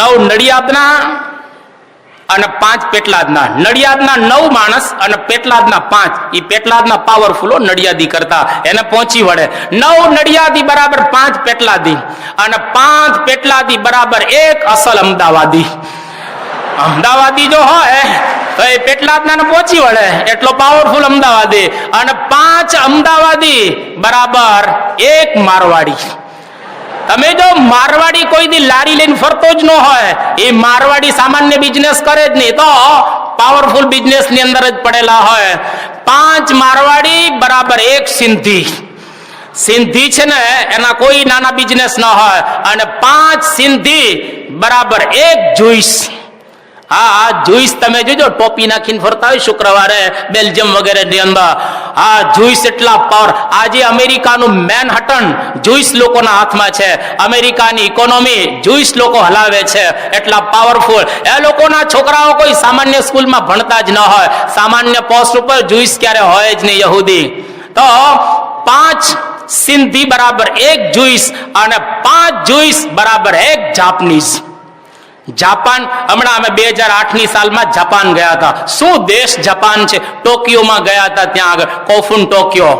9 નડિયાદના અને 5 પેટલાદના. નડિયાદના 9 માણસ અને પેટલાદના 5. એ પેટલાદના પાવરફુલો નડિયાદી કરતા, એને પહોંચી વળે. 9 નડિયાદી બરાબર 5 પેટલાદી, અને 5 પેટલાદી બરાબર 1 અસલ અમદાવાદી. અમદાવાદી જો હોય તો એ પેટલાદના પહોંચી વળે, એટલો પાવરફુલ અમદાવાદી. અને 5 અમદાવાદી બરાબર 1 મારવાડી. તમે જો મારવાડી કોઈ દી લારી લઈને ફરતો જ ન હોય, એ મારવાડી સામાન્ય બિઝનેસ કરે જ નહીં, તો પાવરફુલ બિઝનેસ ની અંદર જ પડેલા હોય. 5 મારવાડી બરાબર 1 સિંધી. સિંધી છે ને એના કોઈ નાના બિઝનેસ ન હોય. અને 5 સિંધી બરાબર 1 જુઈસ. હા, જુઈસ તમે જોજો ટોપી નાખીને ફરતા હોય શુક્રવારે બેલ્જિયમ વગેરે ની અંદર. હા, જુઈસ એટલા પાવર. આજે અમેરિકાનું મેનહટન જુઈસ લોકોના હાથમાં છે. અમેરિકાની ઇકોનોમી જુઈસ લોકો હલાવે છે, એટલા પાવરફુલ. એ લોકોના છોકરાઓ કોઈ સામાન્ય સ્કૂલમાં ભણતા જ ન હોય, સામાન્ય પોસ્ટ ઉપર જુઈસ ક્યારે હોય જ નહીં યહૂદી. તો 5 સિંધી બરાબર 1 જુઈસ, અને 5 જુઈસ બરાબર 1 જાપાનીઝ. જાપાન, હમણાં અમે 2008ની સાલમાં જાપાન ગયા હતા. શું દેશ જાપાન છે. ટોક્યોમાં ગયા હતા, ત્યાં આગળ કોફુન ટોક્યો.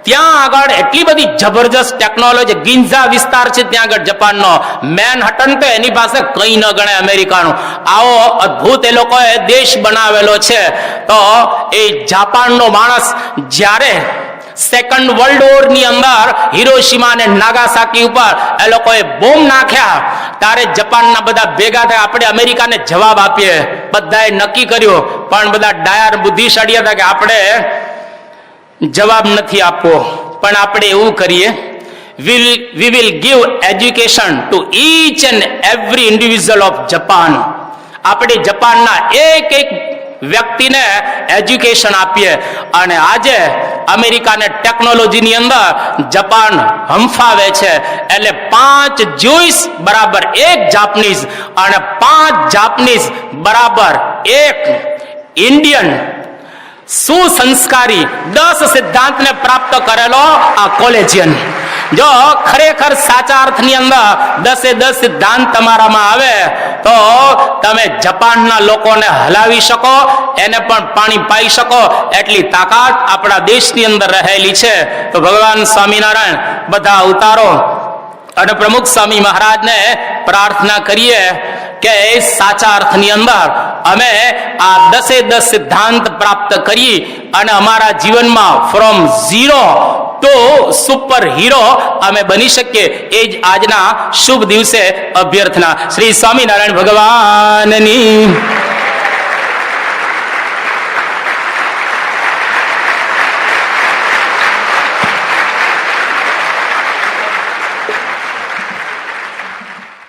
ત્યાં આગળ એટલી બધી જબરજસ્ત ટેકનોલોજી. ગિન્ઝા વિસ્તાર છે ત્યાં આગળ જાપાનનો. મેનહટન તો એની પાસે કંઈ ન ગણાય અમેરિકાનું. આવો અદ્ભુત એ લોકોએ દેશ બનાવેલો છે. તો એ જાપાનનો માણસ જ્યારે સેકન્ડ વર્લ્ડ વોર ની અંદર હિરોશીમા અને નાગાસાકી ઉપર એ લોકોએ બોમ્બ નાખ્યા, ત્યારે જાપાનના બધા ભેગા થયા, આપણે અમેરિકાને જવાબ આપીએ. બધાએ નક્કી કર્યું, પણ બધા ડાયર બુદ્ધિશાળી હતા કે આપણે જવાબ નથી આપવો, પણ આપણે એવું કરીએ, we will give education to each and every individual of Japan. આપણે જાપાનના એક વ્યક્તિને એજ્યુકેશન આપીએ. અને આજે અમેરિકાને ટેકનોલોજીની અંદર જાપાન હંફાવે છે. એટલે 5 જુઈસ બરાબર 1 જાપાનીઝ, અને 5 જાપાનીઝ બરાબર 1 ઇન્ડિયન સુસંસ્કારી 10 સિદ્ધાંતને પ્રાપ્ત કરેલો આ કોલેજિયન. જો ખરેખર સાચા અર્થની અંદર 10 સિદ્ધાંત તમારામાં આવે, તો તમે જાપાનના લોકોને હલાવી શકો, એને પણ પાણી પાઈ શકો, એટલી તાકાત આપણા દેશની અંદર રહેલી છે. તો ભગવાન સ્વામિનારાયણ બધા અવતારો અને પ્રમુખ સ્વામી મહારાજને પ્રાર્થના કરીએ કે સાચા અર્થની અંદર અમે આ 10 સિદ્ધાંત પ્રાપ્ત કરી અને અમારા જીવનમાં ફ્રોમ ઝીરો તો સુપર હીરો અમે બની શકીએ. એ જ આજના શુભ દિવસે અભ્યર્થના. શ્રી સ્વામિનારાયણ ભગવાનની